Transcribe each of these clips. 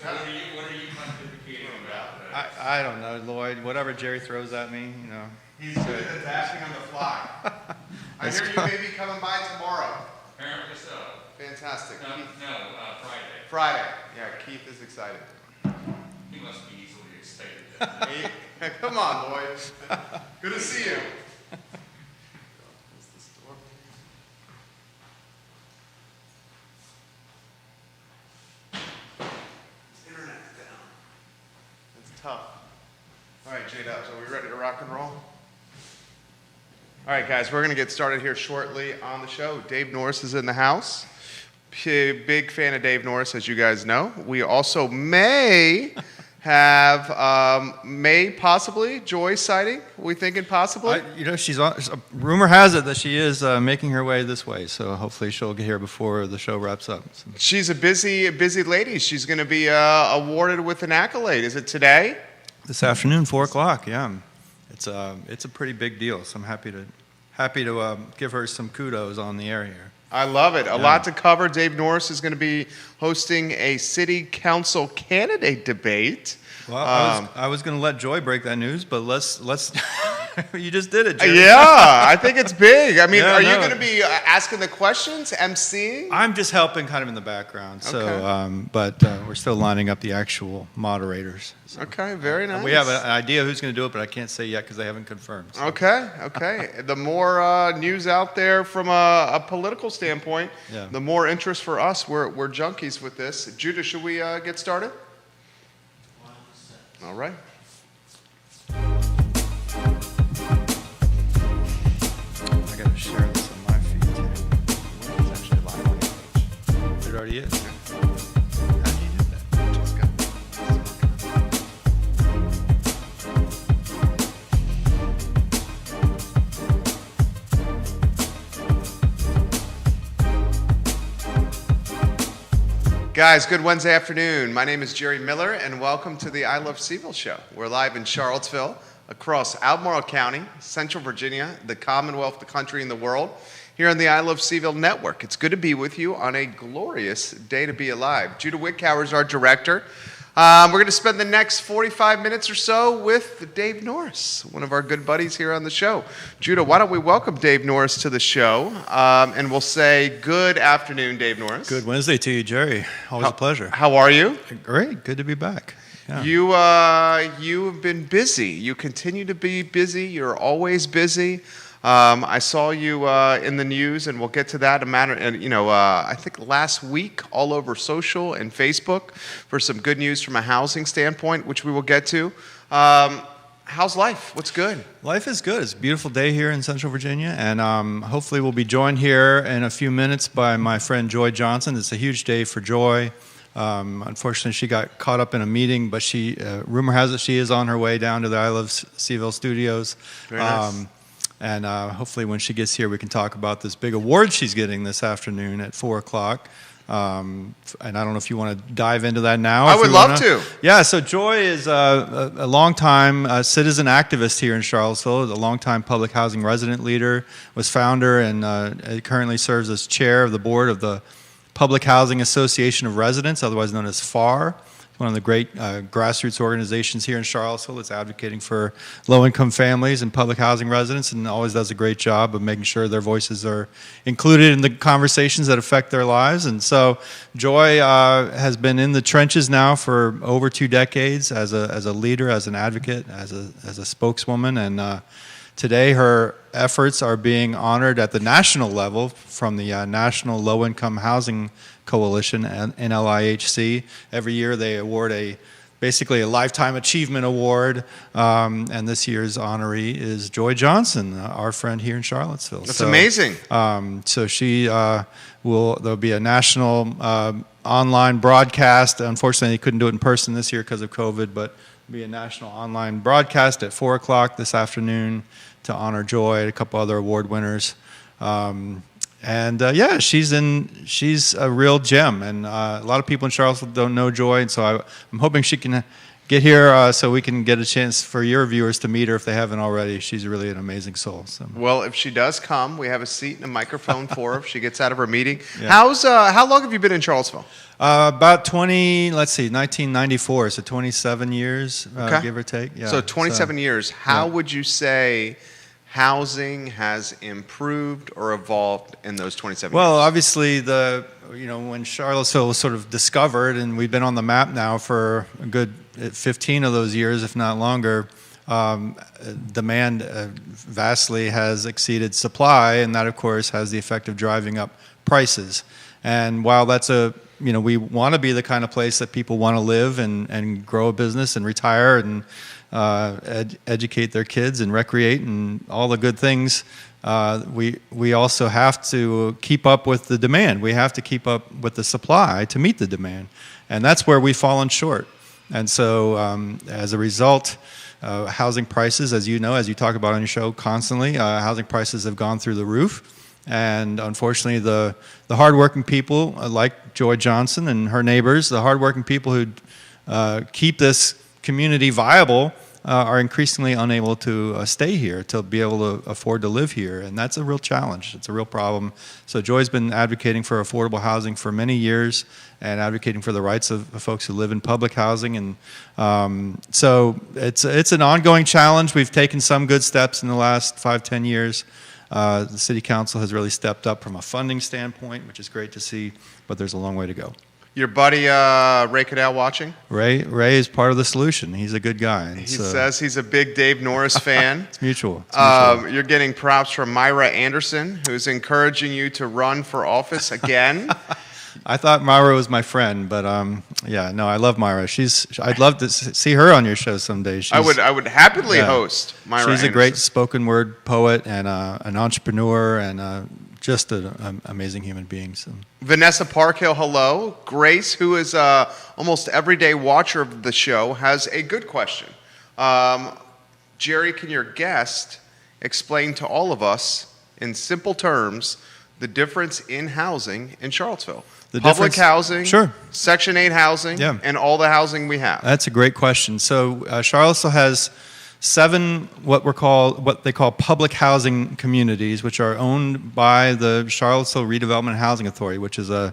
What are you pontificating about? I don't know, Lloyd. Whatever Jerry throws at me, you know. He's good at adapting on the fly. I hear you may be coming by tomorrow. Apparently so. Fantastic. No, Keith- Friday. Friday. Yeah, Keith is excited. He must be easily excited. Hey, come on, Lloyd. Good to see you. Internet's down. It's tough. All right, J-Dubs, are we ready to rock and roll? All right, guys, we're going to get started here shortly on the show. Dave Norris is in the house. Big fan of Dave Norris, as you guys know. We also may have, possibly, Joy sighting. We thinking possibly? She's on. Rumor has it that she is making her way this way, so hopefully she'll get here before the show wraps up. So. She's a busy lady. She's going to be awarded with an accolade. Is it today? This afternoon, 4 o'clock. Yeah, it's a pretty big deal. So I'm happy to give her some kudos on the air here. I love it. A lot to cover. Dave Norris is going to be hosting a city council candidate debate. Well, I was going to let Joy break that news, but let's. You just did it, Jerry. Yeah, I think it's big. I mean, Yeah, are you no. going to be asking the questions, emceeing? I'm just helping kind of in the background. So, Okay. but we're still lining up the actual moderators. So. Okay, very nice. We have an idea who's going to do it, but I can't say yet because they haven't confirmed. So. Okay. The more news out there from a political standpoint, Yeah. the more interest for us. We're junkies with this. Judah, should we get started? 100%. All right. I got to share this on my feed too. It's actually live on the page. It already is. How did you do that? Just go. Guys, good Wednesday afternoon. My name is Jerry Miller, and welcome to the I Love Seville show. We're live in Charlottesville, across Albemarle County, Central Virginia, the Commonwealth, the country, and the world, here on the I Love Seville network. It's good to be with you on a glorious day to be alive. Judah Wickhauer is our director. We're going to spend the next 45 minutes or so with Dave Norris, one of our good buddies here on the show. Judah, why don't we welcome Dave Norris to the show, and we'll say good afternoon, Dave Norris. Good Wednesday to you, Jerry. Always a pleasure. How are you? Great. Good to be back. Yeah. You have been busy. You continue to be busy. You're always busy. I saw you in the news, and we'll get to that. I think last week, all over social and Facebook, for some good news from a housing standpoint, which we will get to. How's life? What's good? Life is good. It's a beautiful day here in Central Virginia, and hopefully we'll be joined here in a few minutes by my friend Joy Johnson. It's a huge day for Joy. Unfortunately, she got caught up in a meeting, but rumor has it she is on her way down to the I Love Seville studios. Very nice. And hopefully when she gets here, we can talk about this big award she's getting this afternoon at 4 o'clock. And I don't know if you want to dive into that now. I would love to. Yeah, so Joy is a longtime citizen activist here in Charlottesville, a longtime public housing resident leader, was founder and currently serves as chair of the board of the Public Housing Association of Residents, otherwise known as FAR. One of the great grassroots organizations here in Charlottesville that's advocating for low-income families and public housing residents, and always does a great job of making sure their voices are included in the conversations that affect their lives. And so Joy has been in the trenches now for over 2 decades as a leader, as an advocate, as a spokeswoman, and today her efforts are being honored at the national level from the National Low-Income Housing Coalition, NLIHC. Every year they award basically a Lifetime Achievement Award, and this year's honoree is Joy Johnson, our friend here in Charlottesville. That's amazing. So there'll be a national online broadcast. Unfortunately, they couldn't do it in person this year because of COVID, but there'll be a national online broadcast at 4 o'clock this afternoon to honor Joy and a couple other award winners. She's a real gem, and a lot of people in Charlottesville don't know Joy, and so I'm hoping she can get here so we can get a chance for your viewers to meet her if they haven't already. She's really an amazing soul. So. Well, if she does come, we have a seat and a microphone for her if she gets out of her meeting. Yeah. How long have you been in Charlottesville? About 1994, so 27 years, Okay. give or take. Yeah. So 27 years. How would you say housing has improved or evolved in those 27 Well, years? obviously, when Charlottesville was sort of discovered, and we've been on the map now for a good 15 of those years, if not longer, demand vastly has exceeded supply, and that, of course, has the effect of driving up prices. And while that's we want to be the kind of place that people want to live and grow a business and retire and educate their kids and recreate and all the good things, we also have to keep up with the demand. We have to keep up with the supply to meet the demand. And that's where we've fallen short. And so as a result, housing prices, as you know, as you talk about on your show constantly, housing prices have gone through the roof. And unfortunately, the hardworking people like Joy Johnson and her neighbors, the hardworking people who keep this community viable, are increasingly unable to stay here, to be able to afford to live here. And that's a real challenge. It's a real problem. So Joy's been advocating for affordable housing for many years and advocating for the rights of folks who live in public housing. And so it's an ongoing challenge. We've taken some good steps in the last 5-10 years. The City Council has really stepped up from a funding standpoint, which is great to see, but there's a long way to go. Your buddy Ray Cadell watching? Ray is part of the solution. He's a good guy. He says he's a big Dave Norris fan. It's mutual. You're getting props from Myra Anderson, who's encouraging you to run for office again. I thought Myra was my friend, but I love Myra. I'd love to see her on your show someday. I would happily host Myra She's Anderson. a great spoken word poet and an entrepreneur and just an amazing human being. So. Vanessa Parkhill, hello. Grace, who is a almost everyday watcher of the show, has a good question. Jerry, can your guest explain to all of us in simple terms the difference in housing in Charlottesville? Public housing, sure. Section 8 housing, Yeah. and all the housing we have. That's a great question. So Charlottesville has 7 what they call public housing communities, which are owned by the Charlottesville Redevelopment Housing Authority, which is a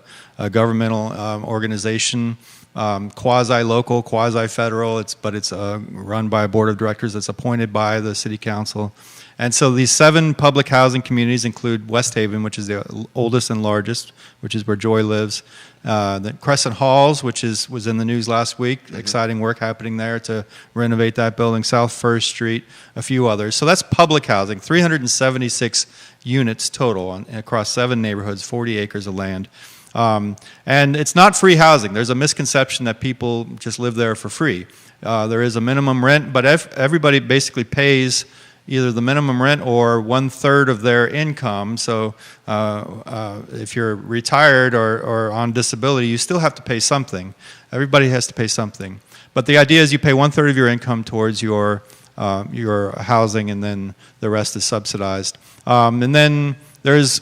governmental organization, quasi-local, quasi-federal. But it's run by a board of directors that's appointed by the City Council. And so these 7 public housing communities include West Haven, which is the oldest and largest, which is where Joy lives. The Crescent Halls, which was in the news last week. Mm-hmm. Exciting work happening there to renovate that building. South First Street, a few others. So that's public housing, 376 units total across 7 neighborhoods, 40 acres of land. And it's not free housing. There's a misconception that people just live there for free. There is a minimum rent, but everybody basically pays either the minimum rent or 1/3 of their income. So if you're retired or on disability, you still have to pay something. Everybody has to pay something. But the idea is you pay 1/3 of your income towards your housing, and then the rest is subsidized. And then there's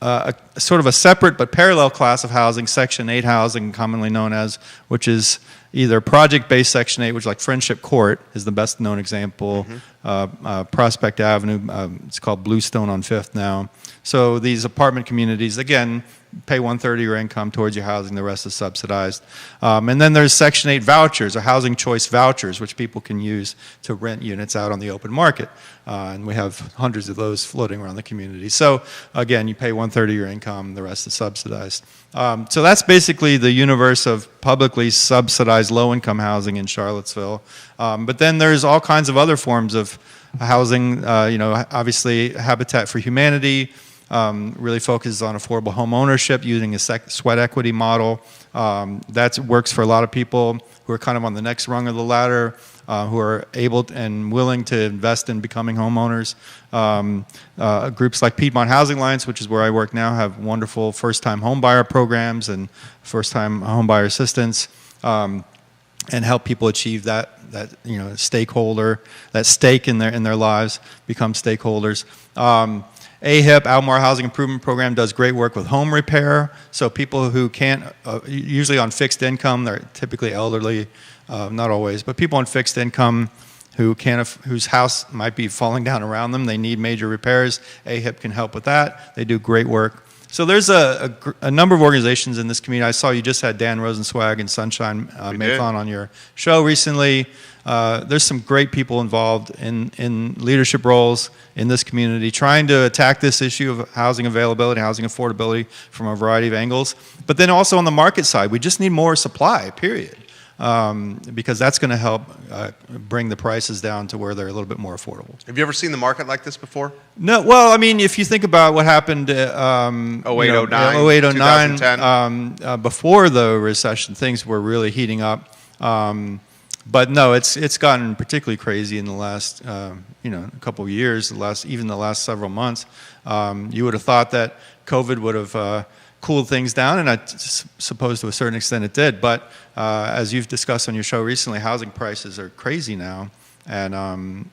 a sort of a separate but parallel class of housing, Section 8 housing, commonly known as, which is either project-based Section 8, which like Friendship Court is the best known example, Prospect Avenue, it's called Bluestone on 5th now. So these apartment communities, again, pay 1/3 of your income towards your housing, the rest is subsidized. And then there's Section 8 vouchers, or housing choice vouchers, which people can use to rent units out on the open market. And we have hundreds of those floating around the community. So again, you pay 1/3 of your income, the rest is subsidized. So that's basically the universe of publicly subsidized low-income housing in Charlottesville. But then there's all kinds of other forms of housing. Obviously Habitat for Humanity really focuses on affordable home ownership using a sweat equity model. That works for a lot of people who are kind of on the next rung of the ladder, who are able and willing to invest in becoming homeowners. Groups like Piedmont Housing Alliance, which is where I work now, have wonderful first-time homebuyer programs and first-time homebuyer assistance, and help people achieve that stakeholder, that stake in their lives, become stakeholders. AHIP, Albemarle Housing Improvement Program, does great work with home repair. So people who can't, usually on fixed income, they're typically elderly, not always, but people on fixed income who can't, whose house might be falling down around them, they need major repairs. AHIP can help with that. They do great work. So there's a number of organizations in this community. I saw you just had Dan Rosenswag and Sunshine Mathon on your show recently. There's some great people involved in leadership roles in this community trying to attack this issue of housing availability, housing affordability from a variety of angles. But then also on the market side, we just need more supply, period. Because that's going to help bring the prices down to where they're a little bit more affordable. Have you ever seen the market like this before? No, well, I mean, if you think about what happened 08, 09, 2010, before the recession, things were really heating up. But no, it's gotten particularly crazy in the last a couple of years, even the last several months. You would have thought that COVID would have cooled things down, and I suppose to a certain extent it did. But as you've discussed on your show recently, housing prices are crazy now, and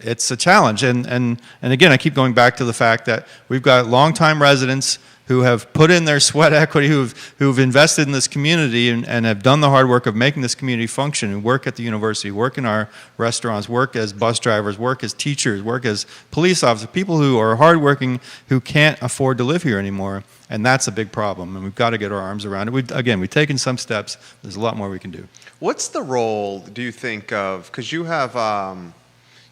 it's a challenge. And again, I keep going back to the fact that we've got longtime residents who have put in their sweat equity, who've invested in this community and have done the hard work of making this community function, and work at the university, work in our restaurants, work as bus drivers, work as teachers, work as police officers, people who are hardworking who can't afford to live here anymore. And that's a big problem, and we've got to get our arms around it. We've taken some steps. There's a lot more we can do. What's the role, do you think, of, because you have,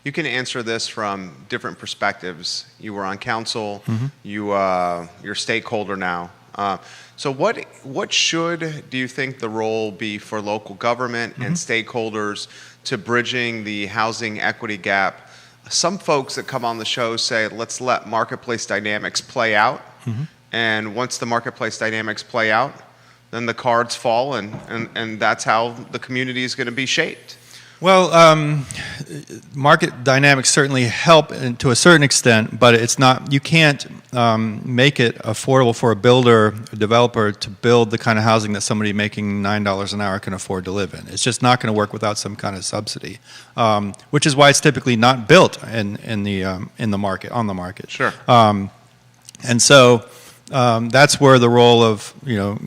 you can answer this from different perspectives. You were on council, you're a stakeholder now. So what should, do you think, the role be for local government and stakeholders to bridging the housing equity gap? Some folks that come on the show say, let's let marketplace dynamics play out. And once the marketplace dynamics play out, then the cards fall, and that's how the community is going to be shaped. Well, market dynamics certainly help to a certain extent, but it's not. You can't make it affordable for a builder, a developer, to build the kind of housing that somebody making $9 an hour can afford to live in. It's just not going to work without some kind of subsidy, which is why it's typically not built in the market, on the market. Sure. And so. That's where the role of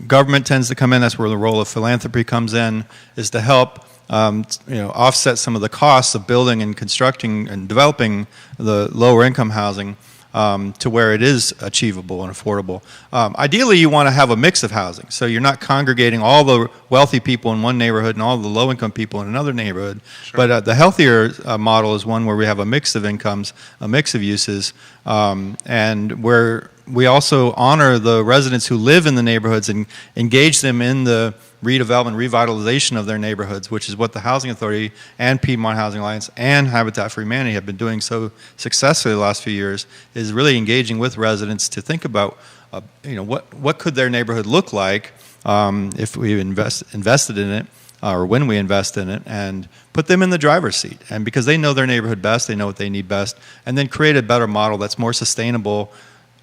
government tends to come in. That's where the role of philanthropy comes in, is to help offset some of the costs of building and constructing and developing the lower income housing to where it is achievable and affordable. Ideally, you want to have a mix of housing, so you're not congregating all the wealthy people in one neighborhood and all the low income people in another neighborhood. Sure. But the healthier model is one where we have a mix of incomes, a mix of uses, and where we also honor the residents who live in the neighborhoods and engage them in the redevelopment, revitalization of their neighborhoods, which is what the Housing Authority and Piedmont Housing Alliance and Habitat for Humanity have been doing so successfully the last few years, is really engaging with residents to think about, what could their neighborhood look like if we invested in it, or when we invest in it, and put them in the driver's seat. And because they know their neighborhood best, they know what they need best, and then create a better model that's more sustainable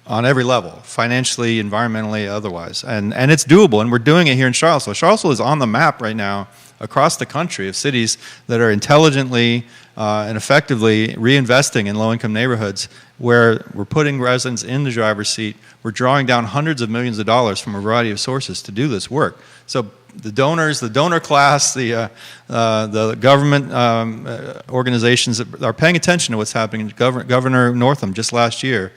on every level, financially, environmentally, otherwise. And it's doable, and we're doing it here in Charlottesville. Charlottesville is on the map right now across the country of cities that are intelligently and effectively reinvesting in low-income neighborhoods, where we're putting residents in the driver's seat. We're drawing down hundreds of millions of dollars from a variety of sources to do this work. So the donors, the donor class, the government organizations that are paying attention to what's happening. Governor Northam just last year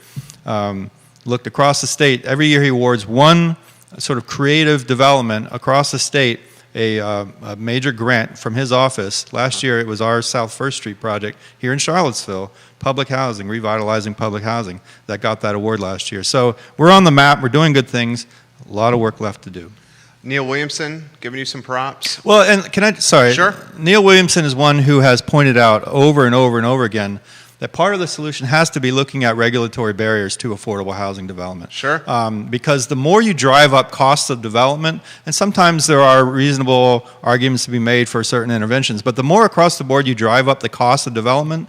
looked across the state. Every year he awards one sort of creative development across the state a major grant from his office. Last year it was our South First Street project here in Charlottesville, public housing, revitalizing public housing, that got that award last year. So we're on the map, we're doing good things, a lot of work left to do. Neil Williamson, giving you some props. Well, and Sure. Neil Williamson is one who has pointed out over and over and over again that part of the solution has to be looking at regulatory barriers to affordable housing development. Sure. Because the more you drive up costs of development, and sometimes there are reasonable arguments to be made for certain interventions, but the more across the board you drive up the cost of development,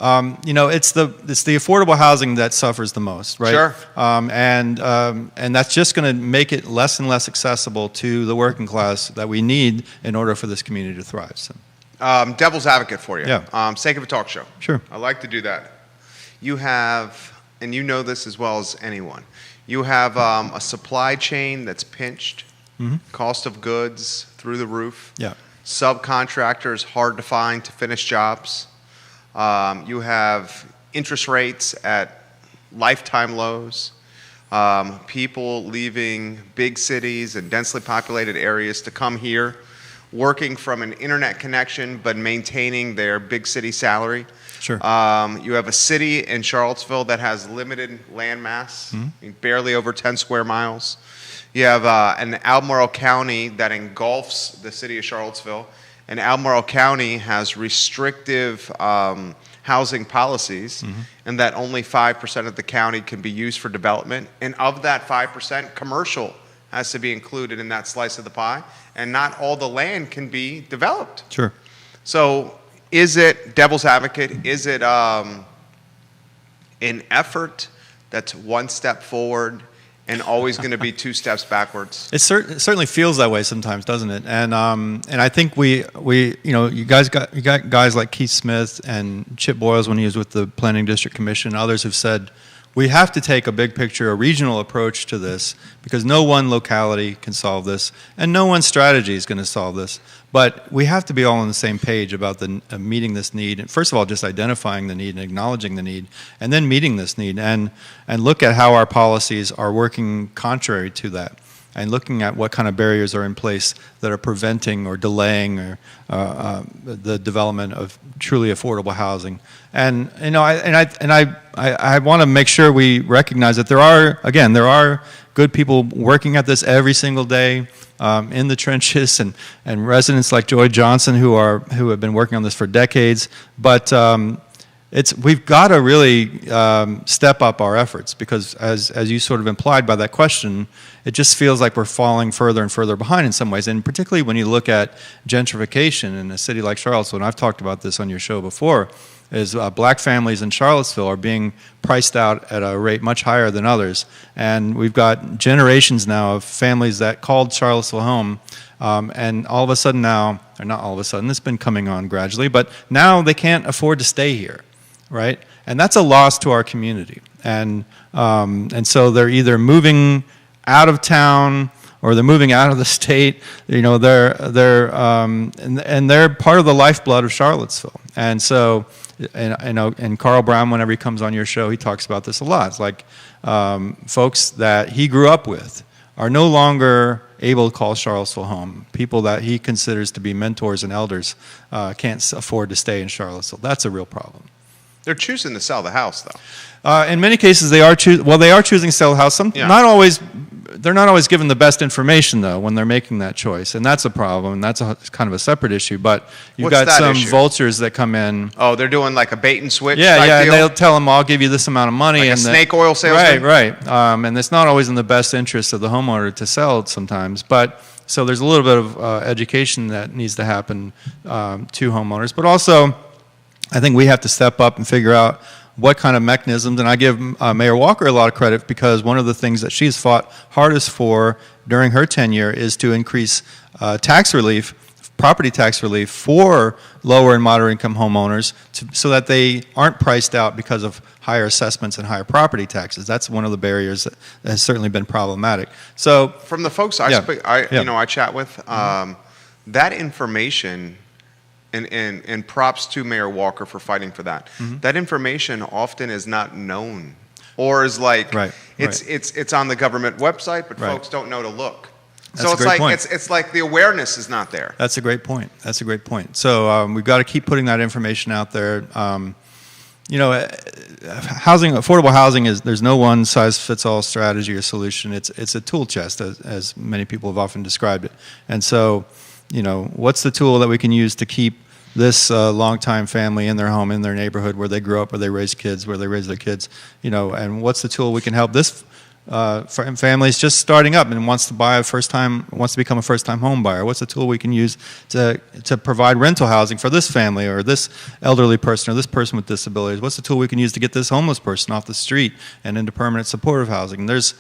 it's the affordable housing that suffers the most, right? Sure. And that's just going to make it less and less accessible to the working class that we need in order for this community to thrive. So. Devil's advocate for you. Yeah. Sake of a talk show. Sure. I like to do that. You have and you know this as well as anyone, you have a supply chain that's pinched, cost of goods through the roof, Yeah. subcontractors hard to find to finish jobs. You have interest rates at lifetime lows. People leaving big cities and densely populated areas to come here, working from an internet connection but maintaining their big city salary. Sure. You have a city in Charlottesville that has limited land mass, barely over 10 square miles. You have an Albemarle County that engulfs the city of Charlottesville, and Albemarle County has restrictive housing policies, and that only 5% of the county can be used for development. And of that 5%, commercial has to be included in that slice of the pie, and not all the land can be developed. Sure. So is it, devil's advocate, is it an effort that's one step forward and always going to be two steps backwards? It certainly feels that way sometimes, doesn't it? And I think we you got guys like Keith Smith and Chip Boyles when he was with the Planning District Commission. Others have said we have to take a big picture, a regional approach to this, because no one locality can solve this, and no one strategy is going to solve this. But we have to be all on the same page about the meeting this need. And first of all, just identifying the need and acknowledging the need, and then meeting this need, and look at how our policies are working contrary to that, and looking at what kind of barriers are in place that are preventing or delaying or the development of truly affordable housing. And I want to make sure we recognize that there are good people working at this every single day in the trenches, and residents like Joy Johnson who have been working on this for decades. But we've got to really step up our efforts, because as you sort of implied by that question, it just feels like we're falling further and further behind in some ways. And particularly when you look at gentrification in a city like Charlottesville, and I've talked about this on your show before, is black families in Charlottesville are being priced out at a rate much higher than others. And we've got generations now of families that called Charlottesville home, and all of a sudden now, or not all of a sudden, it's been coming on gradually, but now they can't afford to stay here, right? And that's a loss to our community. And so they're either moving out of town or they're moving out of the state. You know, they're part of the lifeblood of Charlottesville. And so, and Carl Brown, whenever he comes on your show, he talks about this a lot. It's like folks that he grew up with are no longer able to call Charlottesville home. People that he considers to be mentors and elders can't afford to stay in Charlottesville. That's a real problem. They're choosing to sell the house, though. In many cases, they are choosing to sell the house. Not always. They're not always given the best information, though, when they're making that choice, and that's a problem. And that's kind of a separate issue. But you've What's got that some issue? vultures that come in. Oh, they're doing like a bait and switch Yeah, type yeah, deal? and they'll tell them, "I'll give you this amount of money." Like a and snake oil salesman? Right. And it's not always in the best interest of the homeowner to sell it sometimes. But so there's a little bit of education that needs to happen to homeowners. But also, I think we have to step up and figure out what kind of mechanisms, and I give Mayor Walker a lot of credit, because one of the things that she's fought hardest for during her tenure is to increase tax relief, property tax relief for lower and moderate income homeowners so that they aren't priced out because of higher assessments and higher property taxes. That's one of the barriers that has certainly been problematic. So From the folks I chat with, that information, and props to Mayor Walker for fighting for that. That information often is not known, or is like it's on the government website, but folks don't know to look. That's so a great point. it's like the awareness is not there. That's a great point. So we've got to keep putting that information out there. Affordable housing there's no one size fits all strategy or solution. It's a tool chest, as many people have often described it. And so, what's the tool that we can use to keep this longtime family in their home, in their neighborhood, where they grew up, where they raise kids, where they raise their kids, and what's the tool we can help this families just starting up and wants to become a first-time home buyer? What's the tool we can use to provide rental housing for this family, or this elderly person, or this person with disabilities? What's the tool we can use to get this homeless person off the street and into permanent supportive housing? And there's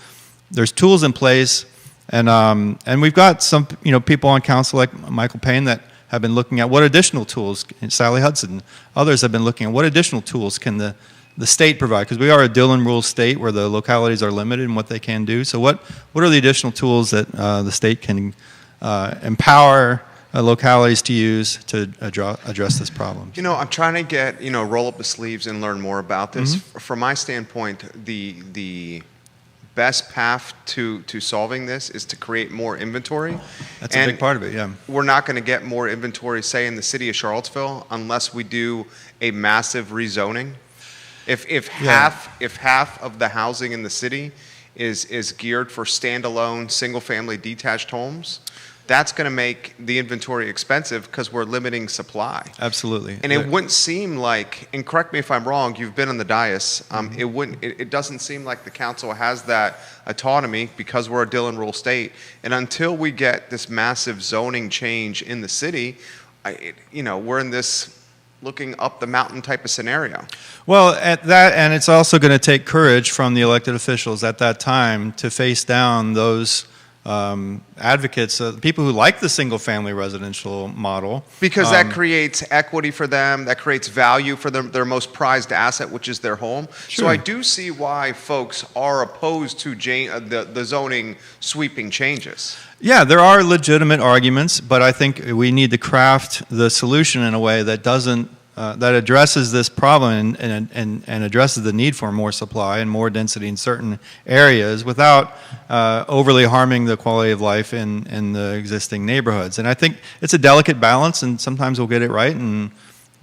tools in place, and we've got some people on council like Michael Payne that have been looking at what additional tools, and Sally Hudson, others have been looking at what additional tools can the the state provide? Because we are a Dillon rule state where the localities are limited in what they can do. So what are the additional tools that the state can empower localities to use to address this problem? You know, I'm trying to get, roll up the sleeves and learn more about this. From my standpoint, the best path to solving this is to create more inventory. That's a big part of it, yeah. We're not going to get more inventory, say, in the city of Charlottesville unless we do a massive rezoning. If half of the housing in the city is geared for standalone, single-family detached homes, that's going to make the inventory expensive because we're limiting supply. Absolutely. And it wouldn't seem like, and correct me if I'm wrong, you've been on the dais, it doesn't seem like the council has that autonomy because we're a Dillon rule state. And until we get this massive zoning change in the city, we're in this looking up the mountain type of scenario. Well, at that, and it's also going to take courage from the elected officials at that time to face down those advocates, people who like the single-family residential model. Because that creates equity for them, that creates value for them, their most prized asset, which is their home. Sure. So I do see why folks are opposed to the zoning sweeping changes. Yeah, there are legitimate arguments, but I think we need to craft the solution in a way that doesn't that addresses this problem and addresses the need for more supply and more density in certain areas without overly harming the quality of life in the existing neighborhoods. And I think it's a delicate balance, and sometimes we'll get it right and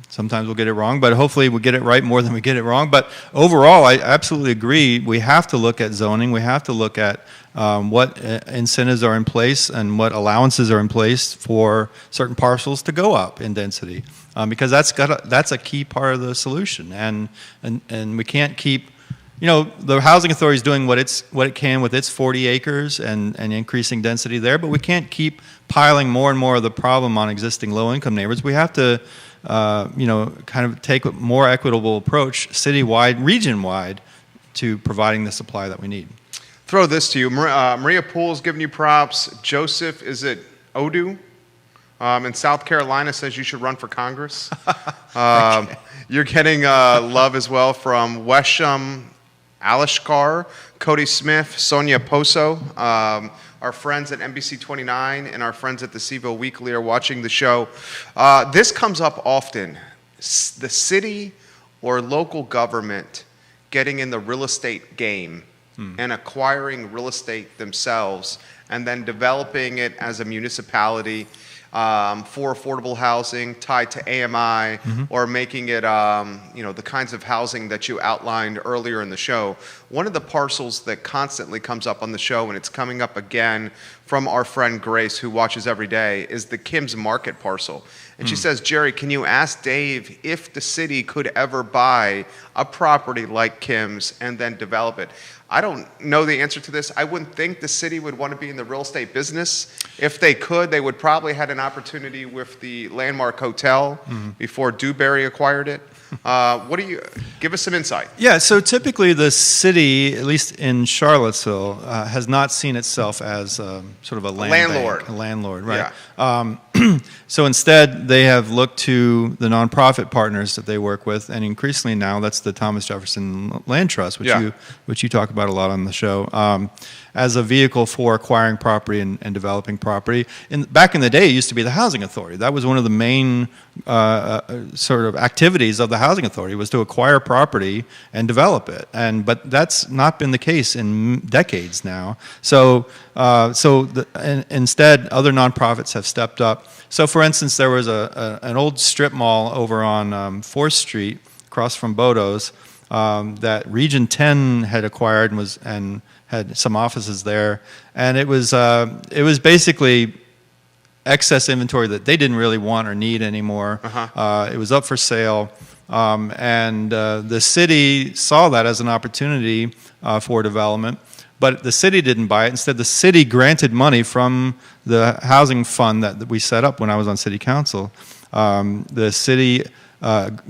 sometimes we'll get it wrong, but hopefully we'll get it right more than we get it wrong. But overall, I absolutely agree. We have to look at zoning. We have to look at what incentives are in place and what allowances are in place for certain parcels to go up in density, because that's a key part of the solution. And we can't keep, the housing authority is doing what it can with its 40 acres and increasing density there, but we can't keep piling more and more of the problem on existing low-income neighborhoods. We have to kind of take a more equitable approach, citywide, region-wide, to providing the supply that we need. Throw this to you. Maria Poole's giving you props. Joseph, is it Odu? In South Carolina says you should run for Congress. You're getting love as well from Wesham Alishkar, Cody Smith, Sonia Poso. Our friends at NBC 29 and our friends at the Seville Weekly are watching the show. This comes up often. The city or local government getting in the real estate game and acquiring real estate themselves and then developing it as a municipality for affordable housing tied to AMI or making it, the kinds of housing that you outlined earlier in the show. One of the parcels that constantly comes up on the show, and it's coming up again from our friend Grace, who watches every day, is the Kim's Market parcel. And she says, Jerry, can you ask Dave if the city could ever buy a property like Kim's and then develop it? I don't know the answer to this. I wouldn't think the city would want to be in the real estate business. If they could, they would probably had an opportunity with the Landmark Hotel before Dewberry acquired it. Give us some insight. Yeah, so typically the city, at least in Charlottesville, has not seen itself as sort of a landlord, right? Yeah. So instead, they have looked to the nonprofit partners that they work with, and increasingly now that's the Thomas Jefferson Land Trust, which you talk about a lot on the show, as a vehicle for acquiring property and developing property. Back in the day, it used to be the Housing Authority. That was one of the main sort of activities of the Housing Authority, was to acquire property and develop it. But that's not been the case in decades now. So instead, other nonprofits have stepped up. So, for instance, there was an old strip mall over on 4th Street, across from Bodo's, that Region 10 had acquired and had some offices there, and it was basically excess inventory that they didn't really want or need anymore. It was up for sale, and the city saw that as an opportunity for development. But the city didn't buy it. Instead, the city granted money from the housing fund that we set up when I was on city council. The city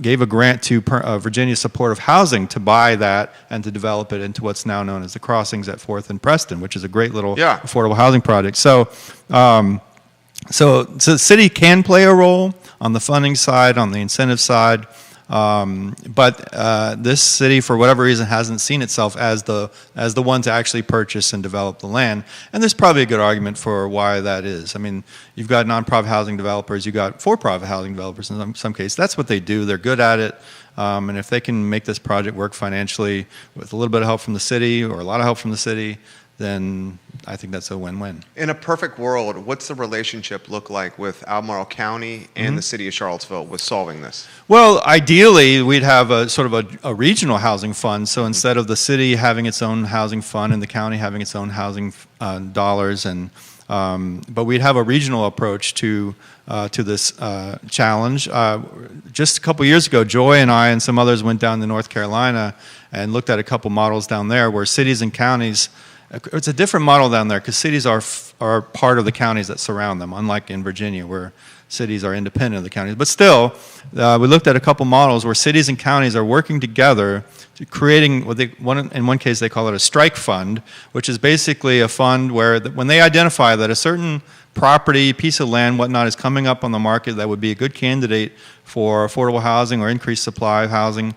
gave a grant to Virginia Supportive Housing to buy that and to develop it into what's now known as the Crossings at 4th and Preston, which is a great little affordable housing project. So the city can play a role on the funding side, on the incentive side, But this city, for whatever reason, hasn't seen itself as the one to actually purchase and develop the land. And there's probably a good argument for why that is. I mean, you've got nonprofit housing developers, you've got for-profit housing developers in some cases. That's what they do. They're good at it. And if they can make this project work financially with a little bit of help from the city or a lot of help from the city, then I think that's a win-win. In a perfect world, what's the relationship look like with Albemarle County and the city of Charlottesville with solving this? Well, ideally, we'd have a sort of a regional housing fund. So instead of the city having its own housing fund and the county having its own housing dollars, but we'd have a regional approach to this challenge. Just a couple years ago, Joy and I and some others went down to North Carolina and looked at a couple models down there where cities and counties. It's a different model down there because cities are part of the counties that surround them, unlike in Virginia where cities are independent of the counties. But still, we looked at a couple models where cities and counties are working together to creating in one case they call it a strike fund, which is basically a fund where when they identify that a certain property, piece of land, whatnot is coming up on the market that would be a good candidate for affordable housing or increased supply of housing,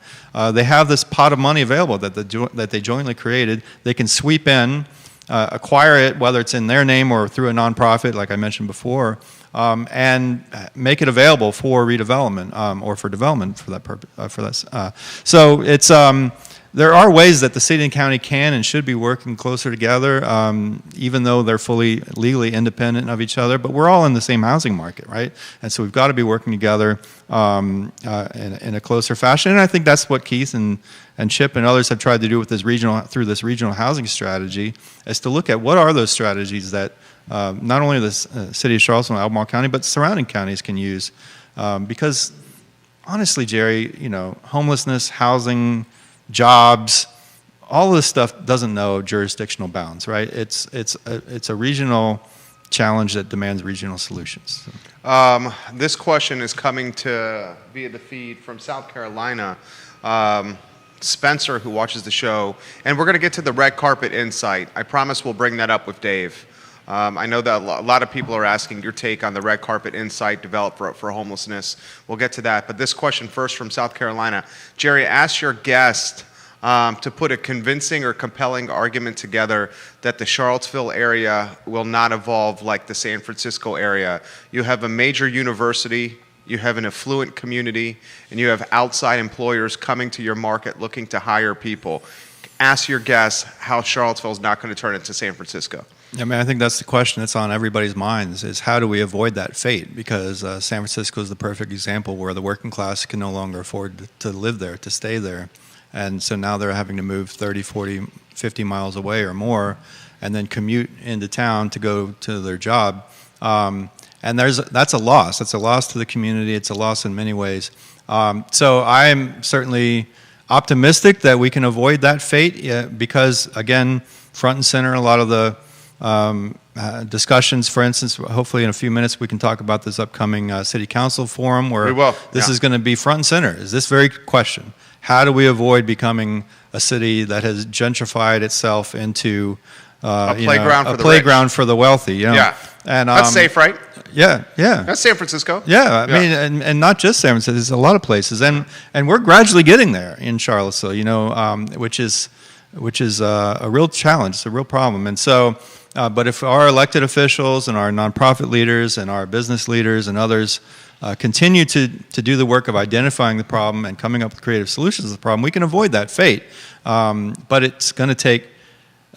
they have this pot of money available that they jointly created. They can sweep in, acquire it, whether it's in their name or through a nonprofit, like I mentioned before, and make it available for redevelopment or for development for that purpose. So it's there are ways that the city and county can and should be working closer together, even though they're fully legally independent of each other. But we're all in the same housing market, right? And so we've got to be working together in a closer fashion. And I think that's what Keith and Chip and others have tried to do with this through this regional housing strategy, is to look at what are those strategies that not only the city of Charlottesville and Albemarle County, but surrounding counties can use. Because honestly, Jerry, homelessness, housing, jobs, all of this stuff doesn't know jurisdictional bounds, right? It's a regional challenge that demands regional solutions. This question is coming via the feed from South Carolina. Spencer, who watches the show, and we're going to get to the red carpet insight. I promise we'll bring that up with Dave. I know that a lot of people are asking your take on the red carpet insight developed for homelessness. We'll get to that. But this question first from South Carolina. Jerry, ask your guest to put a convincing or compelling argument together that the Charlottesville area will not evolve like the San Francisco area. You have a major university, you have an affluent community, and you have outside employers coming to your market looking to hire people. Ask your guest how Charlottesville is not going to turn into San Francisco. I mean, I think that's the question that's on everybody's minds, is how do we avoid that fate? Because San Francisco is the perfect example where the working class can no longer afford to live there, to stay there. And so now they're having to move 30, 40, 50 miles away or more and then commute into town to go to their job. And that's a loss. That's a loss to the community. It's a loss in many ways. So I'm certainly optimistic that we can avoid that fate because, again, front and center, a lot of the discussions, for instance, hopefully in a few minutes we can talk about this upcoming city council forum where this is going to be front and center, is this very question. How do we avoid becoming a city that has gentrified itself into a playground for the wealthy? Yeah, and that's safe, right? Yeah. That's San Francisco. Yeah, I mean, and not just San Francisco. There's a lot of places, and we're gradually getting there in Charlottesville. Which is a real challenge. It's a real problem, and so. But if our elected officials and our nonprofit leaders and our business leaders and others continue to do the work of identifying the problem and coming up with creative solutions to the problem, we can avoid that fate. But it's going to take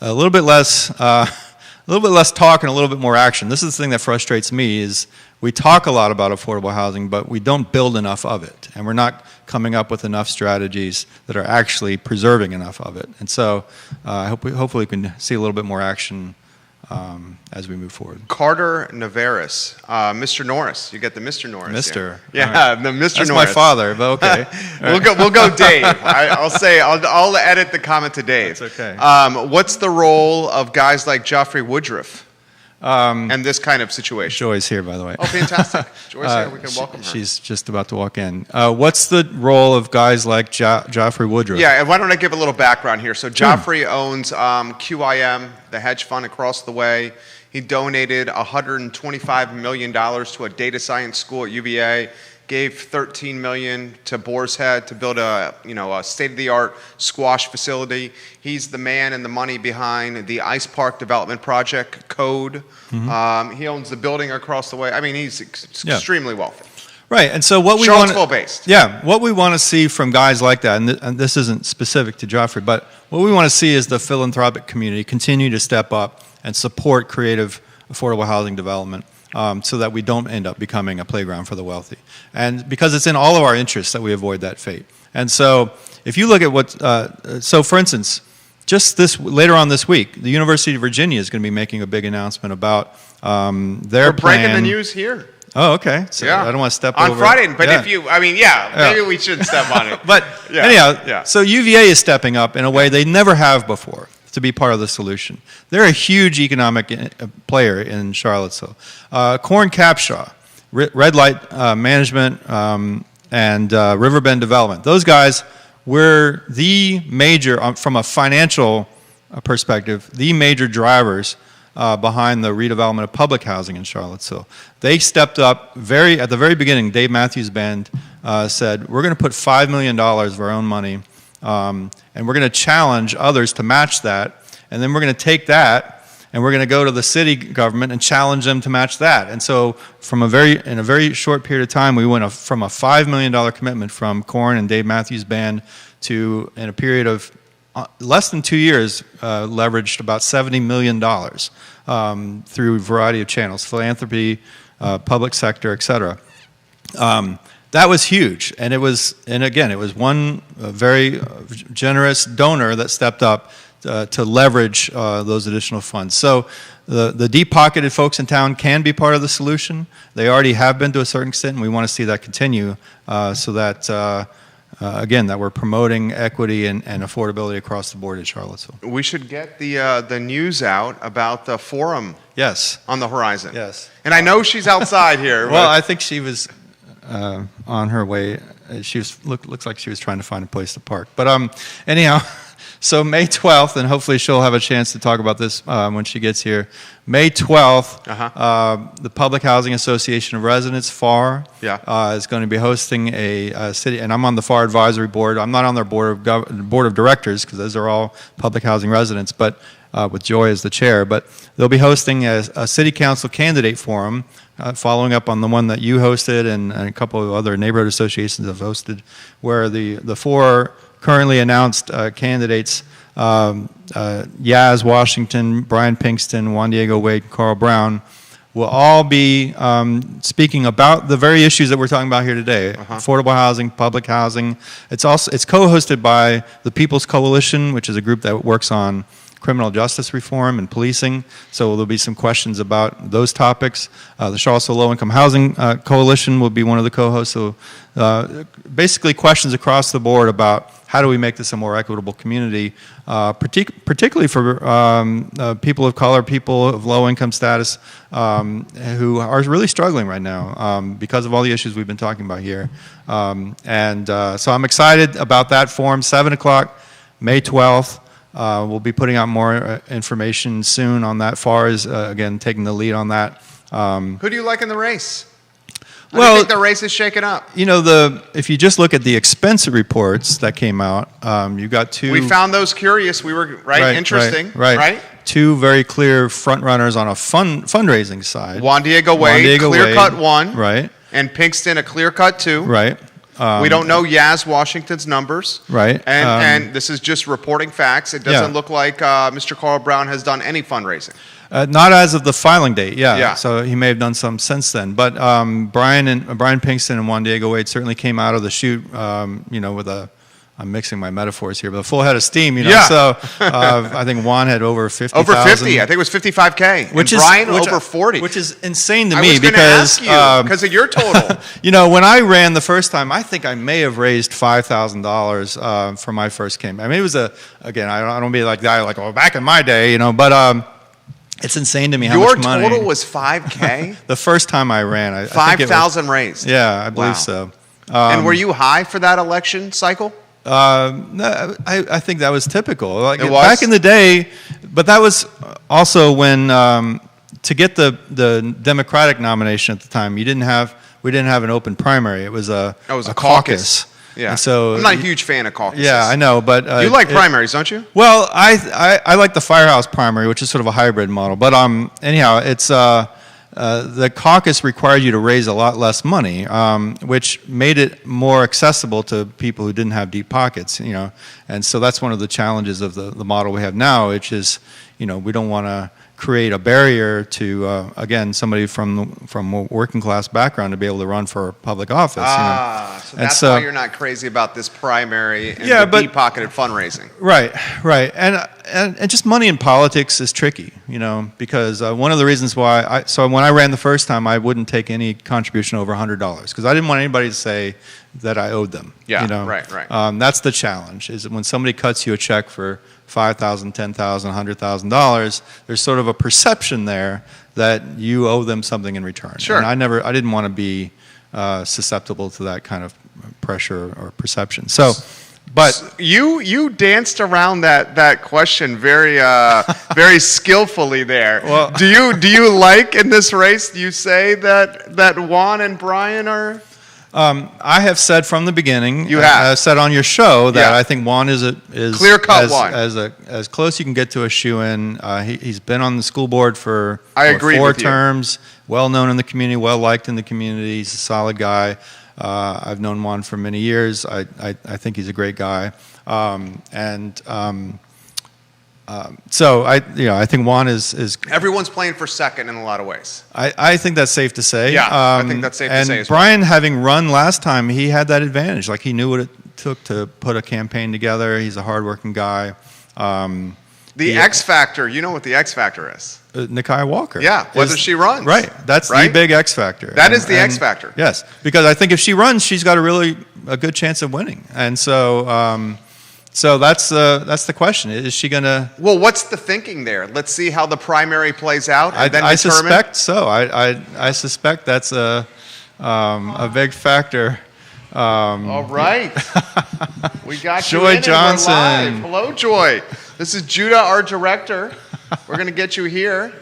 a little bit less talk and a little bit more action. This is the thing that frustrates me: is we talk a lot about affordable housing, but we don't build enough of it, and we're not coming up with enough strategies that are actually preserving enough of it. And so, hopefully, we can see a little bit more action. As we move forward. Carter Navarez, Mr. Norris. You get the Mr. Norris. Mr. Yeah, right. the Mr. That's Norris. my father, but okay. We'll go Dave. I'll edit the comment to Dave. That's okay. What's the role of guys like Joffrey Woodruff in this kind of situation? Joy's here, by the way. Oh, fantastic. Joy's here. We can welcome her. She's just about to walk in. What's the role of guys like Joffrey Woodruff? Yeah, and why don't I give a little background here? So Joffrey owns QIM, the hedge fund across the way. He donated $125 million to a data science school at UVA, gave $13 million to Boar's Head to build a state-of-the-art squash facility. He's the man and the money behind the Ice Park Development Project, Code. He owns the building across the way. I mean, he's extremely wealthy. Right, and so what we want, Charlottesville-based. yeah, what we want to see from guys like that, and this isn't specific to Joffrey, but what we want to see is the philanthropic community continue to step up and support creative, affordable housing development, so that we don't end up becoming a playground for the wealthy, and because it's in all of our interests that we avoid that fate. And so, if you look at what, so for instance, just later on this week, the University of Virginia is going to be making a big announcement about their We're breaking plan. the news here. Oh, okay. So Yeah. I don't want to step on over. Friday, but Yeah. if you, I mean, maybe we shouldn't step on it. But Yeah, anyhow, yeah. so UVA is stepping up in a way they never have before to be part of the solution. They're a huge economic player in Charlottesville. Corn Capshaw, Red Light Management, and Riverbend Development. Those guys were the major, from a financial perspective, the major drivers behind the redevelopment of public housing in Charlottesville. They stepped up at the very beginning. Dave Matthews Band said, we're going to put $5 million of our own money, and we're going to challenge others to match that, and then we're going to take that, and we're going to go to the city government and challenge them to match that. And so in a very short period of time, we went from a $5 million commitment from Corn and Dave Matthews Band to, in a period of less than 2 years, leveraged about $70 million through a variety of channels, philanthropy, public sector, et cetera. That was huge, and it was one very generous donor that stepped up to leverage those additional funds. So the deep-pocketed folks in town can be part of the solution. They already have been to a certain extent, and we want to see that continue so that again, that we're promoting equity and affordability across the board in Charlottesville. We should get the news out about the forum Yes. on the horizon. Yes. And I know she's outside here. Well, but I think she was on her way. She was looks like she was trying to find a place to park. But anyhow, so May 12th, and hopefully she'll have a chance to talk about this when she gets here. May 12th, the Public Housing Association of Residents, FAR, is going to be hosting a city, and I'm on the FAR advisory board. I'm not on their board of directors because those are all public housing residents, but with Joy as the chair. But they'll be hosting a city council candidate forum, following up on the one that you hosted and a couple of other neighborhood associations have hosted, where the four currently announced candidates, Yaz Washington, Brian Pinkston, Juan Diego Wade, and Carl Brown, will all be speaking about the very issues that we're talking about here today: affordable housing, public housing. It's co-hosted by the People's Coalition, which is a group that works on criminal justice reform and policing. So there'll be some questions about those topics. The Charlottesville Low Income Housing Coalition will be one of the co-hosts. So basically questions across the board about how do we make this a more equitable community, particularly for people of color, people of low income status, who are really struggling right now because of all the issues we've been talking about here. So I'm excited about that forum, 7 o'clock, May 12th. We'll be putting out more information soon on that. FAR is, again, taking the lead on that. who do you like in the race? How do Well, you think the race is shaking up? You know, if you just look at the expense reports that came out, you've got two. We found those curious. We were interesting, right? Two very clear front runners on a fundraising side. Juan Diego Wade, clear cut one, Right. and Pinkston a clear cut two. Right. We don't know Yaz Washington's numbers. Right. And this is just reporting facts. It doesn't look like Mr. Carl Brown has done any fundraising. Not as of the filing date, Yeah. So he may have done some since then. But Brian Pinkston and Juan Diego Wade certainly came out of the chute, with I'm mixing my metaphors here, but a full head of steam, Yeah. So I think Juan had over 50,000. Over 50. I think it was 55K. Which and is Brian which, over 40. Which is insane to I me was going to ask you because of your total. when I ran the first time, I think I may have raised $5,000 for my first campaign. I mean, it was again, I don't want to be like that, like, oh, back in my day, but it's insane to me how Your much money. total was 5K? The first time I ran, I think it was- 5,000 raised. Yeah, I believe Wow. so. And were you high for that election cycle? No, I think that was typical. Like, It was? back in the day, but that was also when to get the Democratic nomination at the time, you didn't have we didn't have an open primary. It was a Oh, it was a caucus. Yeah. And so I'm not a huge fan of caucuses. Yeah, I know, but You like primaries, don't you? Well, I like the firehouse primary, which is sort of a hybrid model. But anyhow, it's the caucus required you to raise a lot less money, which made it more accessible to people who didn't have deep pockets. And so that's one of the challenges of the model we have now, which is, we don't want to create a barrier to again somebody from a working class background to be able to run for public office. So that's why you're not crazy about this primary and the deep-pocketed fundraising. Right, and just money in politics is tricky, because one of the reasons why when I ran the first time, I wouldn't take any contribution over $100 because I didn't want anybody to say that I owed them. Yeah, right. That's the challenge, is when somebody cuts you a check for $5,000, $10,000, $100,000, there's sort of a perception there that you owe them something in return. Sure. And I didn't want to be susceptible to that kind of pressure or perception. So, but you danced around that question very very skillfully there. Well, do you like in this race? Do you say that Juan and Brian are? I have said from the beginning. You have said on your show that I think Juan is clear-cut Juan as close you can get to a shoe-in. He's been on the school board for agree 4 with you. terms. Well known in the community, well liked in the community. He's a solid guy. I've known Juan for many years. I think he's a great guy. So I think Juan is. Everyone's playing for second in a lot of ways. I think that's safe to say. Yeah, I think that's safe to say And as well. Brian, having run last time, he had that advantage. Like, he knew what it took to put a campaign together. He's a hardworking guy. The X Factor, you know what the X Factor is? Nikia Walker. Yeah, whether she runs. Right. That's the big X Factor. That is the X Factor. Yes, because I think if she runs, she's got a good chance of winning. And so. So that's the question. Is she going to? Well, what's the thinking there? Let's see how the primary plays out, and then I determine. suspect so. I suspect that's a big factor. All right, we got Joy you in and Johnson. we're live. Hello, Joy. This is Judah, our director. We're going to get you here.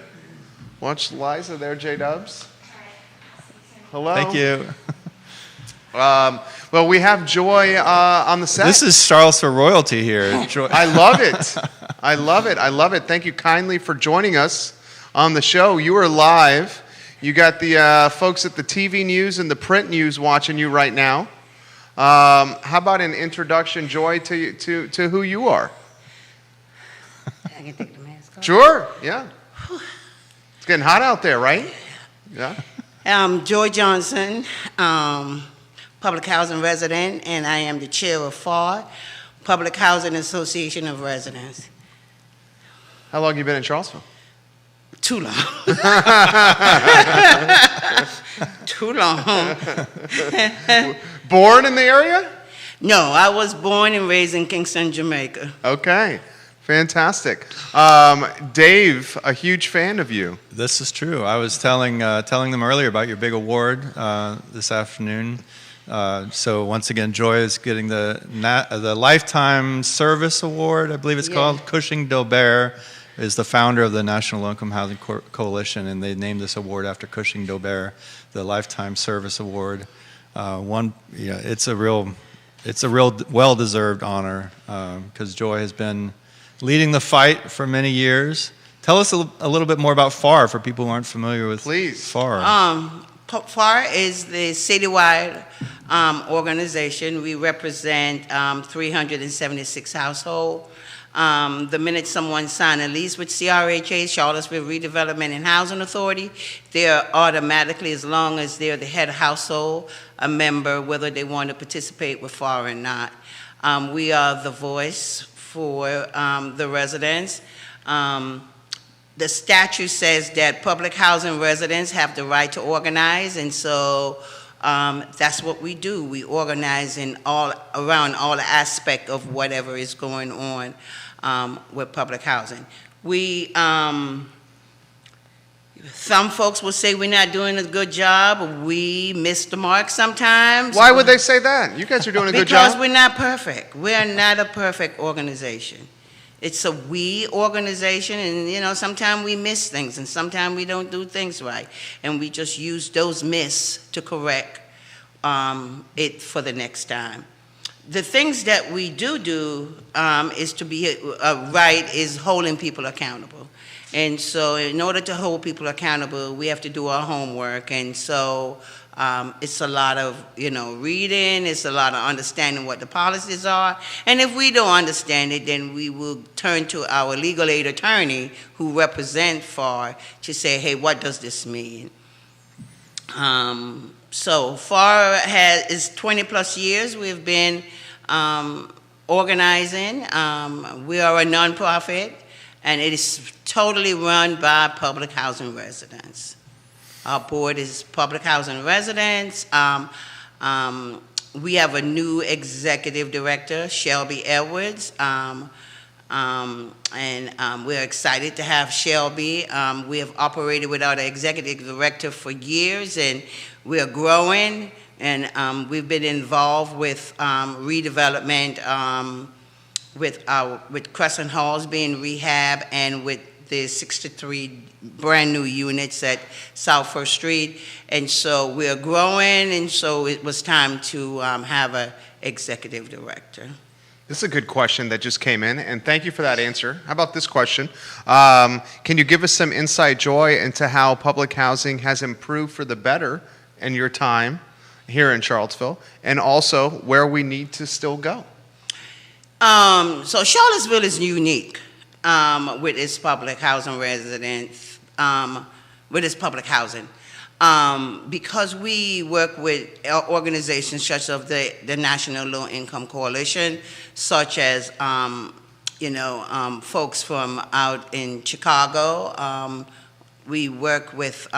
Watch Liza there, J-Dubs. Hello. Thank you. Well, we have Joy on the set. This is Charlottesville royalty here. Joy. I love it. I love it. Thank you kindly for joining us on the show. You are live. You got the folks at the TV news and the print news watching you right now. How about an introduction, Joy, to who you are? I can take the mask off. Sure. Yeah. It's getting hot out there, right? Yeah. Joy Johnson, public housing resident, and I am the chair of FAR, Public Housing Association of Residents. How long have you been in Charlottesville? Too long. Too long. Born in the area? No, I was born and raised in Kingston, Jamaica. Okay. Fantastic. Dave, a huge fan of you. This is true. I was telling them earlier about your big award this afternoon. So once again, Joy is getting the Lifetime Service Award, I believe it's called. Cushing Dobert is the founder of the National Low Income Housing Coalition, and they named this award after Cushing Dobert, the Lifetime Service Award. It's a real well-deserved honor because Joy has been leading the fight for many years. Tell us a little bit more about FAR for people who aren't familiar with FAR. FAR is the citywide organization. We represent 376 households. The minute someone signs a lease with CRHA, Charlottesville Redevelopment and Housing Authority, they're automatically, as long as they're the head household, a member, whether they want to participate with FAR or not. We are the voice for the residents. The statute says that public housing residents have the right to organize, and so that's what we do. We organize in around all aspects of whatever is going on with public housing. Some folks will say we're not doing a good job. We miss the mark sometimes. Why would they say that? You guys are doing a good job. Because we're not perfect. We are not a perfect organization. it's a we organization, and sometimes we miss things, and sometimes we don't do things right, and we just use those miss to correct it for the next time. The things that we do is to be right is holding people accountable. And so in order to hold people accountable, we have to do our homework. And so it's a lot of, reading, it's a lot of understanding what the policies are. And if we don't understand it, then we will turn to our legal aid attorney who represent FAR to say, hey, what does this mean? So FAR is 20 plus years we've been organizing. We are a nonprofit, and it is totally run by public housing residents. Our board is public housing residents. We have a new executive director, Shelby Edwards, and we're excited to have Shelby. We have operated without an executive director for years, and we are growing, and we've been involved with redevelopment, with Crescent Halls being rehab, and with the 63 brand new units at South First Street. And so we're growing, and so it was time to have an executive director. This is a good question that just came in, and thank you for that answer. How about this question? Can you give us some insight, Joy, into how public housing has improved for the better in your time here in Charlottesville, and also where we need to still go? So Charlottesville is unique with its public housing residents, with its public housing. Because we work with organizations such as the National Low Income Coalition, such as, folks from out in Chicago. We work with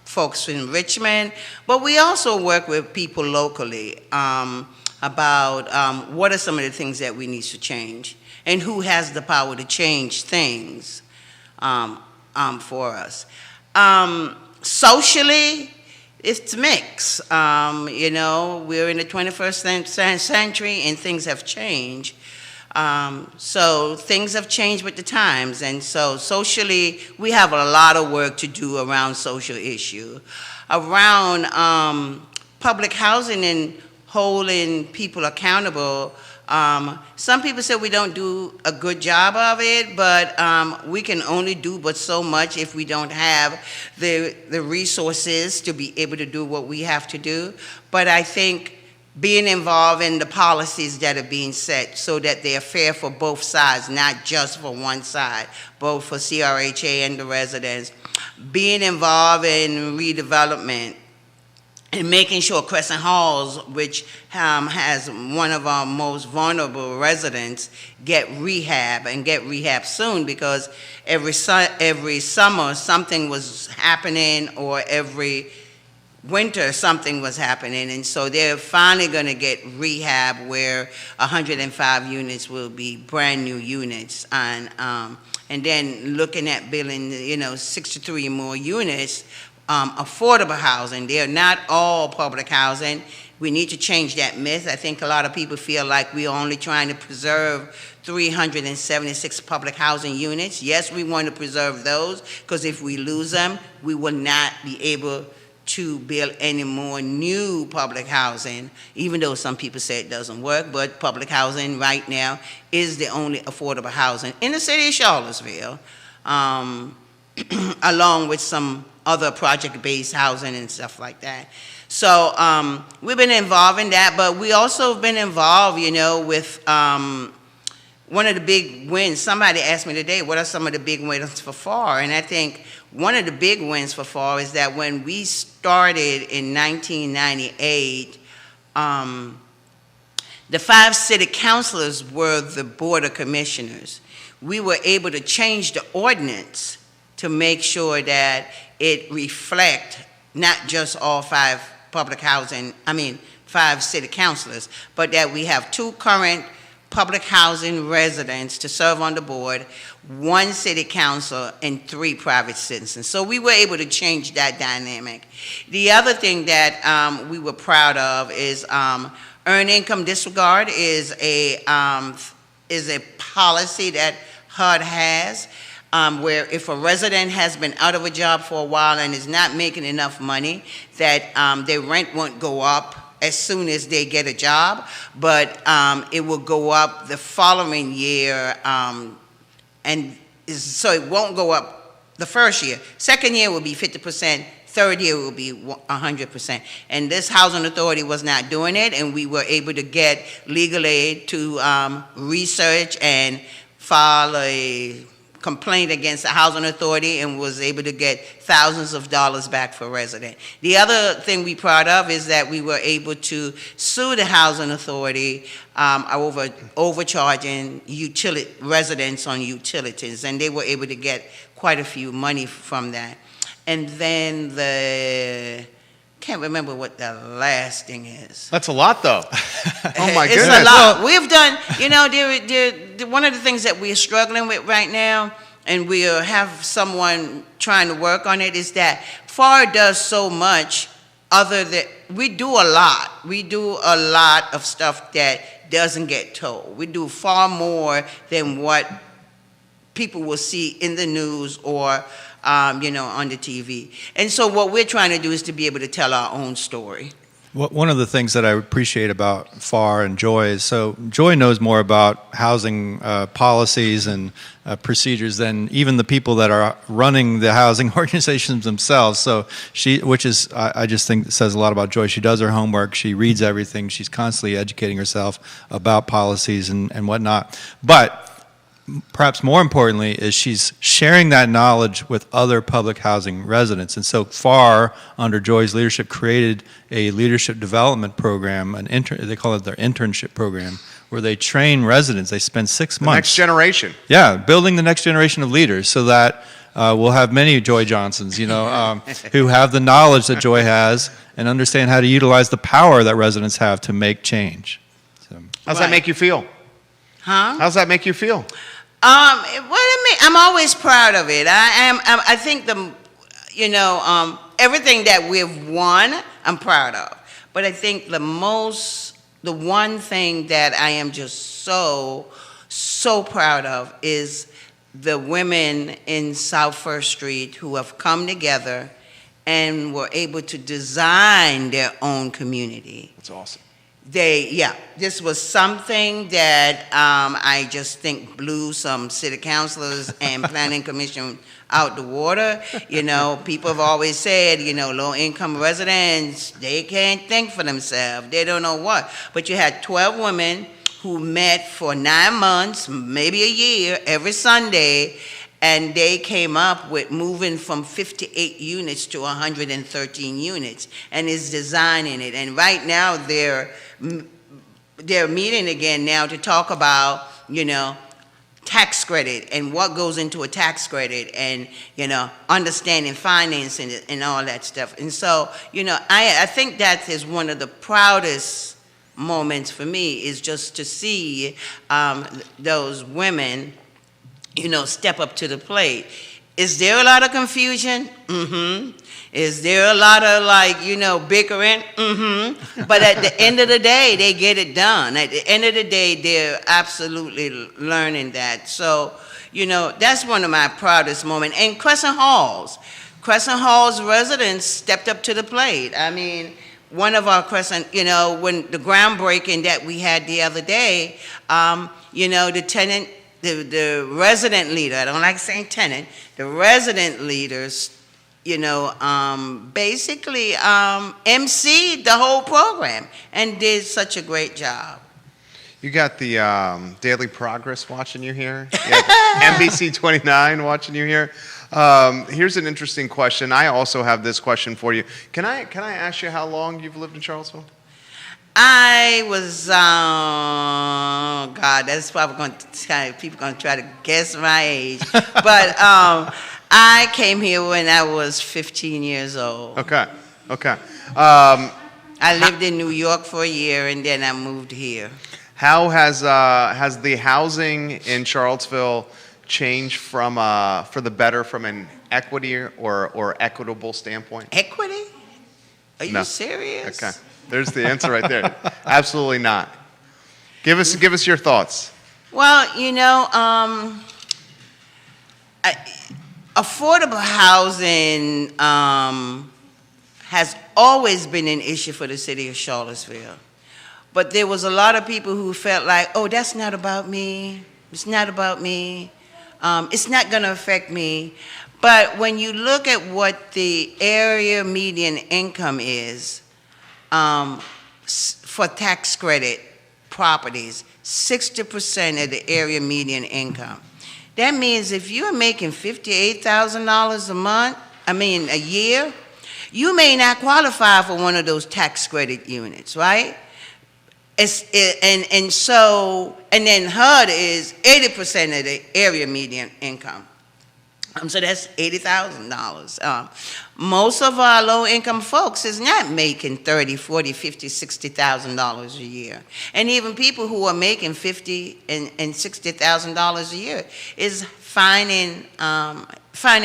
folks in Richmond, but we also work with people locally about what are some of the things that we need to change, and who has the power to change things for us. Socially, it's mixed. We're in the 21st century, and things have changed. So things have changed with the times, and so socially, we have a lot of work to do around social issue, around public housing and holding people accountable. Some people say we don't do a good job of it, but we can only do but so much if we don't have the resources to be able to do what we have to do. But I think being involved in the policies that are being set so that they're fair for both sides, not just for one side, both for CRHA and the residents, being involved in redevelopment, and making sure Crescent Halls, which has one of our most vulnerable residents, get rehab, and get rehab soon, because every summer something was happening, or every winter something was happening, and so they're finally going to get rehab where 105 units will be brand new units, and then looking at building 63 more units. Affordable housing. They're not all public housing. We need to change that myth. I think a lot of people feel like we're only trying to preserve 376 public housing units. Yes, we want to preserve those, because if we lose them, we will not be able to build any more new public housing, even though some people say it doesn't work. But public housing right now is the only affordable housing in the city of Charlottesville, along with some other project-based housing and stuff like that. So we've been involved in that, but we also have been involved, with one of the big wins. Somebody asked me today, what are some of the big wins for FAR? And I think one of the big wins for FAR is that when we started in 1998, the 5 city councilors were the board of commissioners. We were able to change the ordinance to make sure that it reflect not just all 5 city councilors, but that we have 2 current public housing residents to serve on the board, 1 city council, and 3 private citizens. So we were able to change that dynamic. The other thing that we were proud of is earned income disregard is a policy that HUD has, where if a resident has been out of a job for a while and is not making enough money, that their rent won't go up as soon as they get a job, but it will go up the following year, so it won't go up the first year. Second year will be 50%. Third year will be 100%. And this housing authority was not doing it, and we were able to get legal aid to research and file a complaint against the housing authority, and was able to get thousands of dollars back for resident. The other thing we're proud of is that we were able to sue the housing authority over overcharging residents on utilities, and they were able to get quite a few money from that. And then can't remember what the last thing is. That's a lot, though. Oh my It's goodness. a lot. We've done, one of the things that we're struggling with right now, and we'll have someone trying to work on it, is that FAR does so much other than, we do a lot. We do a lot of stuff that doesn't get told. We do far more than what people will see in the news or on the TV. And so what we're trying to do is to be able to tell our own story. One of the things that I appreciate about FAR and Joy is, so Joy knows more about housing policies and procedures than even the people that are running the housing organizations themselves. So which is, I just think says a lot about Joy. She does her homework. She reads everything. She's constantly educating herself about policies and whatnot. But perhaps more importantly is she's sharing that knowledge with other public housing residents. And so FAR, under Joy's leadership, created a leadership development program, they call it their internship program, where they train residents. They spend 6 months. Next generation. Yeah, building the next generation of leaders, so that we'll have many Joy Johnsons, who have the knowledge that Joy has and understand how to utilize the power that residents have to make change. So. How's that make you feel? Huh? How's that make you feel? I'm always proud of it. I think everything that we've won, I'm proud of. But I think the one thing that I am just so proud of is the women in South First Street who have come together and were able to design their own community. That's awesome. This was something that I just think blew some city councilors and planning commission out the water. People have always said, low-income residents, they can't think for themselves. They don't know what. But you had 12 women who met for 9 months, maybe a year, every Sunday, and they came up with moving from 58 units to 113 units, and is designing it. And right now they're meeting again now to talk about, tax credit and what goes into a tax credit, and, understanding financing it and all that stuff. And so, I think that is one of the proudest moments for me, is just to see those women step up to the plate. Is there a lot of confusion? Mm-hmm. Is there a lot of bickering? Mm-hmm. But at the end of the day, they get it done. At the end of the day, they're absolutely learning that. So, that's one of my proudest moments. And Crescent Halls residents stepped up to the plate. I mean, one of our Crescent, when the groundbreaking that we had the other day, the resident leader, I don't like saying tenant, the resident leaders, basically emceed the whole program and did such a great job. You got the Daily Progress watching you here. You got NBC 29 watching you here. Here's an interesting question. I also have this question for you. Can I ask you how long you've lived in Charlottesville? I was, God, that's probably people going to try to guess my age. But I came here when I was 15 years old. Okay. I lived in New York for a year, and then I moved here. How has the housing in Charlottesville changed for the better from an equity or equitable standpoint? Equity? Are you serious? Okay. There's the answer right there. Absolutely not. Give us your thoughts. Well, affordable housing has always been an issue for the city of Charlottesville. But there was a lot of people who felt like, oh, that's not about me. It's not about me. It's not going to affect me. But when you look at what the area median income is for tax credit properties, 60% of the area median income. That means if you're making $58,000 a year, you may not qualify for one of those tax credit units, right? And then HUD is 80% of the area median income. So that's $80,000. Most of our low-income folks is not making $30,000, $40,000, $50,000, $60,000 a year. And even people who are making $50,000 and $60,000 a year is finding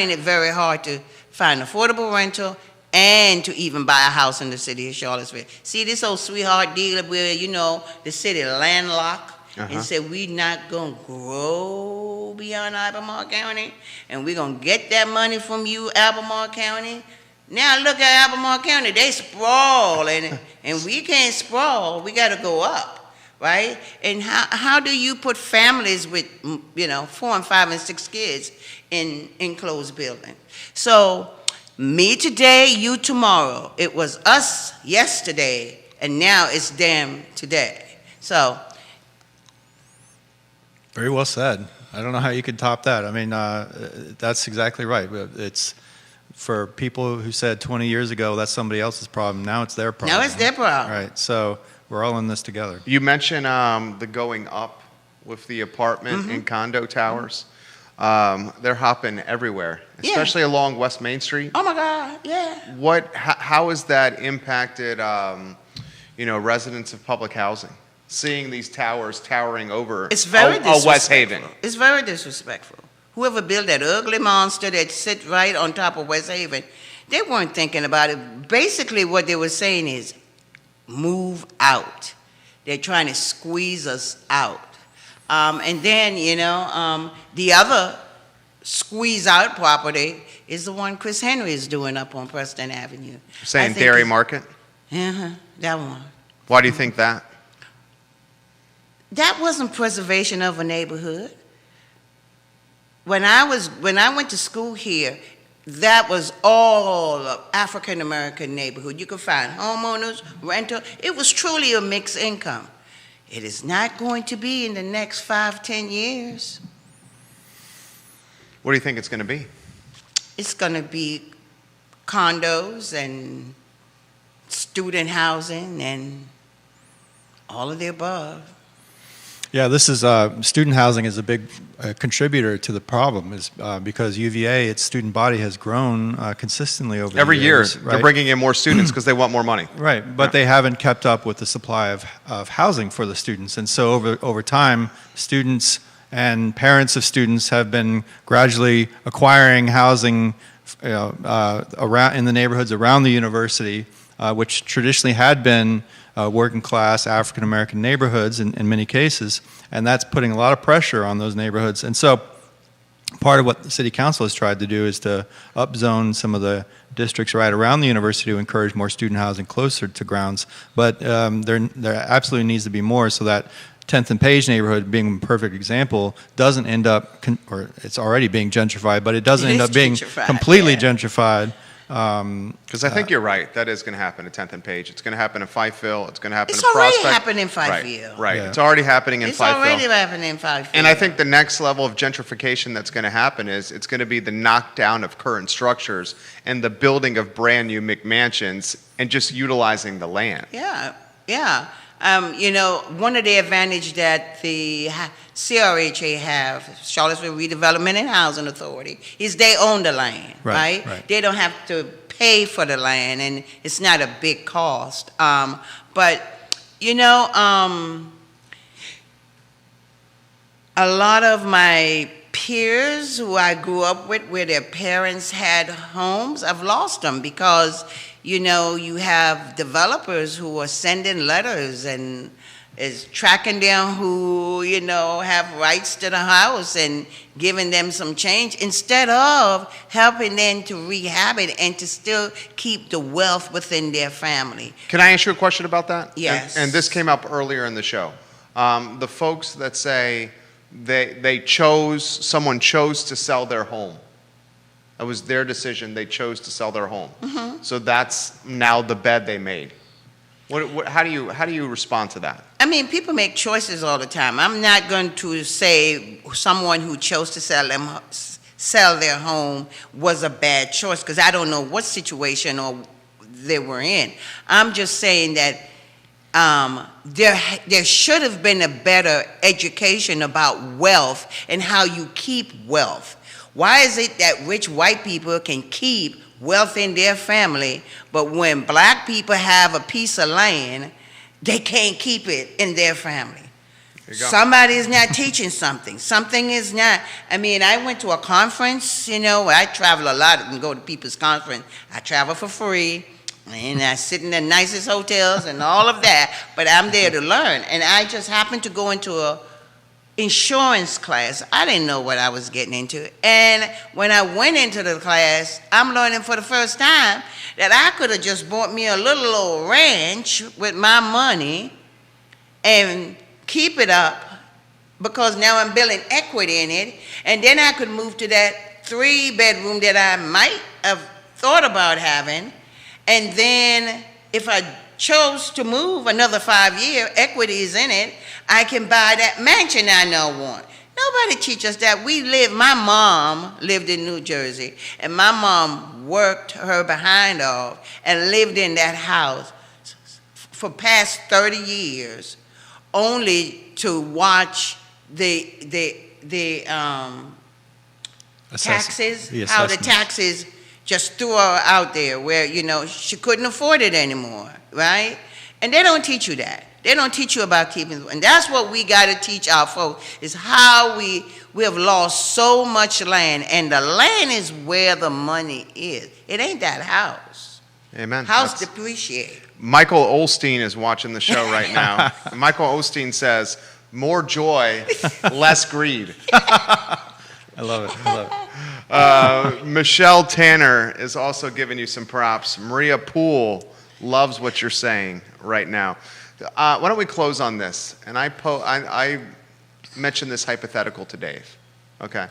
it very hard to find affordable rental and to even buy a house in the city of Charlottesville. See this old sweetheart deal where, the city landlocked and said, we're not going to grow beyond Albemarle County, and we're going to get that money from you, Albemarle County. Now look at Albemarle County, they sprawl, and we can't sprawl, we got to go up, right? And how do you put families with, 4 and 5 and 6 kids in enclosed building? So, me today, you tomorrow. It was us yesterday, and now it's them today. So. Very well said. I don't know how you could top that. I mean, that's exactly right. It's for people who said 20 years ago that's somebody else's problem. Now it's their problem. Now it's their problem. Right. So we're all in this together. You mentioned the going up with the apartment and condo towers. They're hopping everywhere, especially along West Main Street. Oh my God, yeah. How has that impacted, residents of public housing? Seeing these towers towering over It's very disrespectful. West Haven. It's very disrespectful. Whoever built that ugly monster that sit right on top of West Haven, they weren't thinking about it. Basically, what they were saying is, move out. They're trying to squeeze us out. And then, the other squeeze out property is the one Chris Henry is doing up on Preston Avenue. Saying Dairy Market? That one. Why do you think that? That wasn't preservation of a neighborhood. When I went to school here, that was all African American neighborhood. You could find homeowners, rental. It was truly a mixed income. It is not going to be in the next 5, 10 years. What do you think it's going to be? It's going to be condos and student housing and all of the above. Yeah, this is student housing is a big contributor to the problem, is because UVA, its student body, has grown consistently over every the year. years. They're bringing in more students because they want more money. Right, but they haven't kept up with the supply of housing for the students, and so over time, students and parents of students have been gradually acquiring housing around in the neighborhoods around the university, which traditionally had been working class African American neighborhoods in many cases, and that's putting a lot of pressure on those neighborhoods. And so part of what the city council has tried to do is to upzone some of the districts right around the university to encourage more student housing closer to grounds. But there absolutely needs to be more, so that 10th and Page neighborhood, being a perfect example, doesn't end up, or it's already being gentrified, but it doesn't end up being completely gentrified. Because I think you're right. That is going to happen at 10th and Page. It's going to happen in Fifeville. It's going to happen in It's already Prospect. happening in Fifeville. Right. Yeah. It's already happening in Fifeville. It's already happening in Fifeville. And I think the next level of gentrification that's going to happen is it's going to be the knockdown of current structures and the building of brand new McMansions and just utilizing the land. Yeah. One of the advantages that the CRHA have, Charlottesville Redevelopment and Housing Authority, is they own the land, right? They don't have to pay for the land, and it's not a big cost. But a lot of my peers who I grew up with, where their parents had homes, I've lost them because, you know, you have developers who are sending letters and is tracking down who, you know, have rights to the house and giving them some change instead of helping them to rehab it and to still keep the wealth within their family. Can I ask you a question about that? Yes. And this came up earlier in the show. The folks that say someone chose to sell their home. It was their decision. They chose to sell their home. So that's now the bed they made. How do you respond to that? I mean, people make choices all the time. I'm not going to say someone who chose to sell their home was a bad choice because I don't know what situation or they were in. I'm just saying that there should have been a better education about wealth and how you keep wealth. Why is it that rich white people can keep wealth in their family, but when black people have a piece of land, they can't keep it in their family? Somebody is not teaching something. Something is not. I mean, I went to a conference, you know, I travel a lot and go to people's conference. I travel for free, and I sit in the nicest hotels and all of that, but I'm there to learn. And I just happened to go into a insurance class. I didn't know what I was getting into. And when I went into the class, I'm learning for the first time that I could have just bought me a little old ranch with my money and keep it up because now I'm building equity in it. And then I could move to that 3-bedroom that I might have thought about having. And then if I chose to move another 5 years, equity is in it, I can buy that mansion I now want. Nobody teaches us that. My mom lived in New Jersey, and my mom worked her behind off and lived in that house for past 30 years, only to watch the taxes, how the taxes just threw her out there where, you know, she couldn't afford it anymore, right? And they don't teach you that. They don't teach you about keeping, and that's what we got to teach our folks, is how we have lost so much land, and the land is where the money is. It ain't that house. Amen. House depreciate. Michael Olstein is watching the show right now. And Michael Olstein says, more joy, less greed. I love it. I love it. Michelle Tanner is also giving you some props. Maria Poole loves what you're saying right now. Why don't we close on this? And I mentioned this hypothetical to Dave. Okay.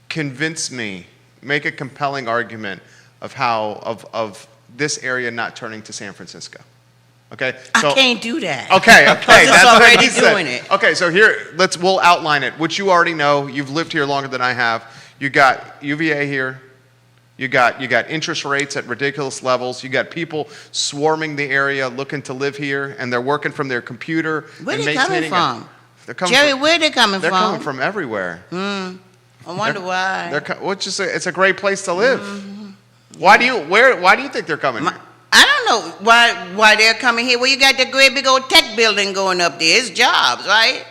Convince me, make a compelling argument of of this area not turning to San Francisco. Okay. So, I can't do that. Okay. That's already doing it. Okay, so here we'll outline it, which you already know. You've lived here longer than I have. You got UVA here. You got interest rates at ridiculous levels. You got people swarming the area looking to live here, and they're working from their computer. Where are they coming from? Coming Jerry, from, where are they coming from? They're coming from everywhere. I wonder why. It's a great place to live. Why do you think they're coming here? I don't know why they're coming here. Well, you got that great big old tech building going up there. It's jobs, right?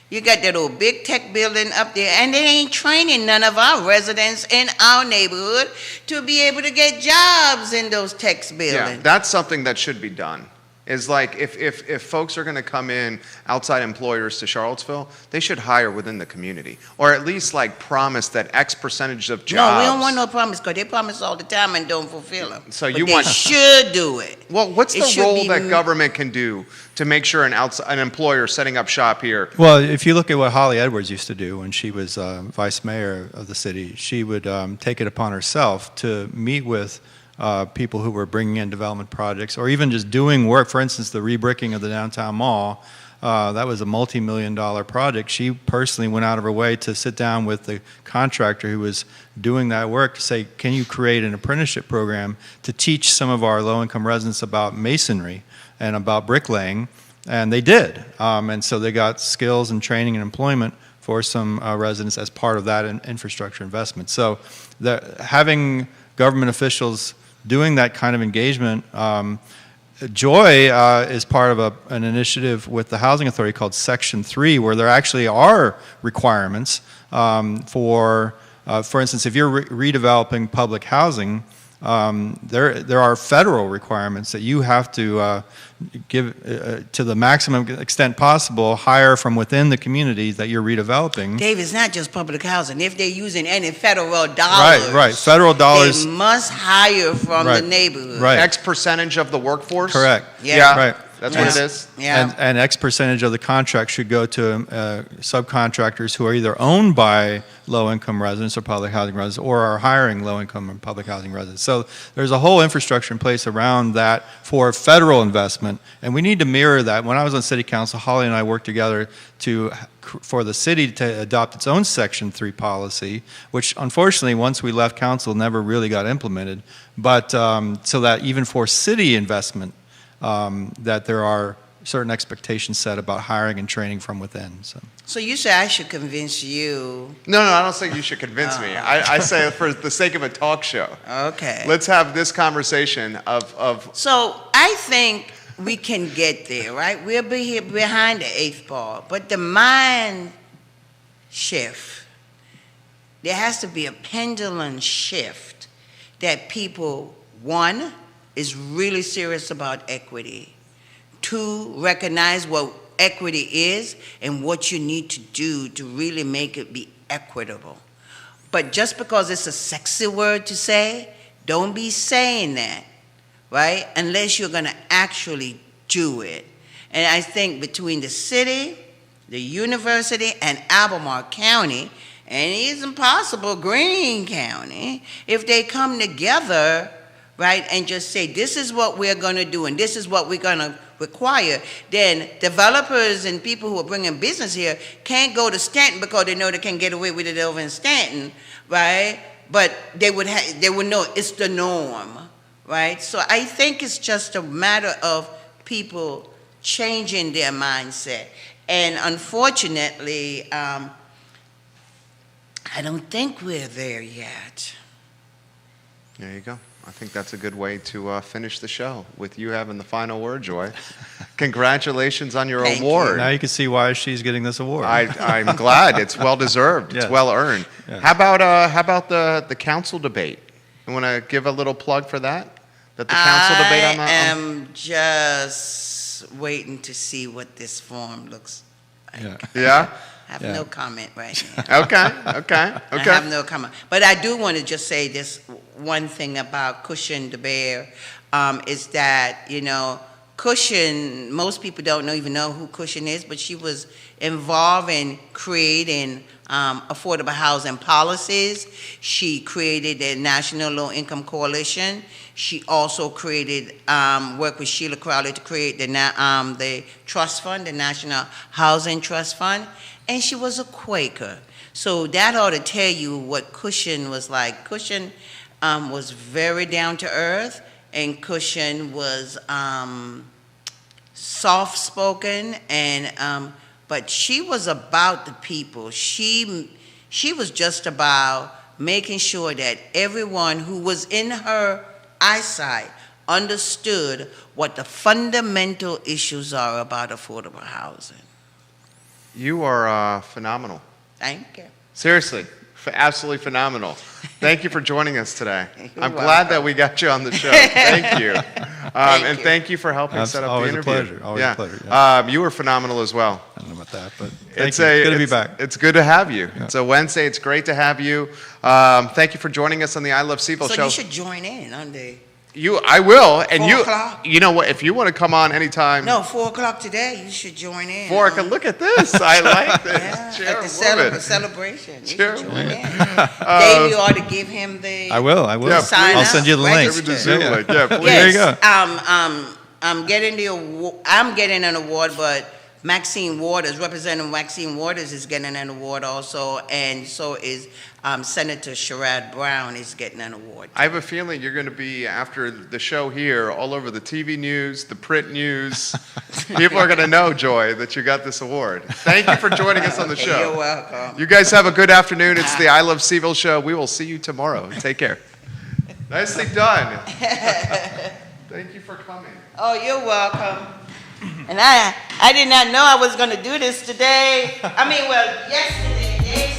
You got that old big tech building up there, and they ain't training none of our residents in our neighborhood to be able to get jobs in those tech buildings. Yeah, that's something that should be done. Is like if folks are going to come in, outside employers to Charlottesville, they should hire within the community, or at least like promise that X percentage of jobs. No, we don't want no promise, because they promise all the time and don't fulfill them. So but you they want should do it. Well, what's It the should role be that government can do to make sure an employer setting up shop here? Well, if you look at what Holly Edwards used to do when she was vice mayor of the city, she would take it upon herself to meet with people who were bringing in development projects, or even just doing work. For instance, the rebricking of the downtown mall, that was a multi-million-dollar project. She personally went out of her way to sit down with the contractor who was doing that work to say, can you create an apprenticeship program to teach some of our low-income residents about masonry and about bricklaying? And they did. And so they got skills and training and employment for some residents as part of that infrastructure investment. So having government officials doing that kind of engagement. Joy is part of an initiative with the Housing Authority called Section 3, where there actually are requirements for instance, if you're redeveloping public housing, there are federal requirements that you have to give to the maximum extent possible, hire from within the communities that you're redeveloping. Dave, it's not just public housing. If they're using any federal dollars, Right. Federal dollars. they must hire from Right. the neighborhood. Right. X percentage of the workforce? Correct. Yeah. Right. That's Yeah. what it is? Yeah. And X percentage of the contract should go to subcontractors who are either owned by low-income residents or public housing residents, or are hiring low-income and public housing residents. So there's a whole infrastructure in place around that for federal investment, and we need to mirror that. When I was on City Council, Holly and I worked together for the city to adopt its own Section 3 policy, which unfortunately, once we left council, never really got implemented. But so that even for city investment, that there are certain expectations set about hiring and training from within. So you say I should convince you. No, I don't say you should convince me. I say for the sake of a talk show. Okay. Let's have this conversation of So I think we can get there, right? We'll be here behind the eighth ball, but the mind shift. There has to be a pendulum shift that people, one, is really serious about equity. Two, recognize what equity is and what you need to do to really make it be equitable. But just because it's a sexy word to say, don't be saying that, right? Unless you're going to actually do it. And I think between the city, the university, and Albemarle County, and even possible Greene County, if they come together, right, and just say, this is what we're going to do and this is what we're going to require, then developers and people who are bringing business here can't go to Stanton because they know they can get away with it over in Stanton, right? But they would know it's the norm, right? So I think it's just a matter of people changing their mindset. And unfortunately, I don't think we're there yet. There you go. I think that's a good way to finish the show with you having the final word, Joy. Congratulations on your Thank you. award. Now you can see why she's getting this award. I'm glad. It's well deserved. It's Yes. well earned. Yes. How about the council debate? You want to give a little plug for that? That the council debate on that? I am just waiting to see what this form looks like. Yeah. Yeah. I have Yeah. no comment right now. Okay. I have no comment. But I do want to just say this one thing about Cushion the Bear, is that, Cushion, most people don't even know who Cushion is, but she was involved in creating affordable housing policies. She created the National Low Income Coalition. She also created, worked with Sheila Crowley to create the trust fund, the National Housing Trust Fund, and she was a Quaker. So that ought to tell you what Cushion was like. Cushion was very down to earth, and Cushion was soft-spoken, and but she was about the people. She was just about making sure that everyone who was in her eyesight understood what the fundamental issues are about affordable housing. You are phenomenal. Thank you. Seriously, absolutely phenomenal. Thank you for joining us today. You're I'm glad that welcome. we got you on the show. Thank you. And you. thank you for helping That's set up always the a interview. pleasure, always a pleasure, You were phenomenal as well. I don't know about that, but It's good to be back. It's good to have you. Yeah. It's a Wednesday. It's great to have you. Thank you for joining us on the I Love Seville So show. you should join in on the I will. And 4 o'clock? you know what? If you want to come on anytime. 4 o'clock today. You should join in. 4 o'clock. Look at this. I like this. Yeah, at the Chairwoman. celebration. You should Chairwoman. join in. Dave, you ought to give him the. I will. Yeah, Sign I'll up, send you the link. Give me the Zoom link. Yeah, please. There you Yes. go. I'm getting the award. I'm getting an award, but Maxine Waters, Representative Maxine Waters, is getting an award also, and so is Senator Sherrod Brown is getting an award. I have a feeling you're going to be, after the show here, all over the TV news, the print news. People are going to know, Joy, that you got this award. Thank you for joining us on the Okay, show. You're welcome. You guys have a good afternoon. It's the I Love Seville show. We will see you tomorrow. Take care. Nicely done. Thank you for coming. Oh, you're welcome. And I did not know I was going to do this today. Yesterday.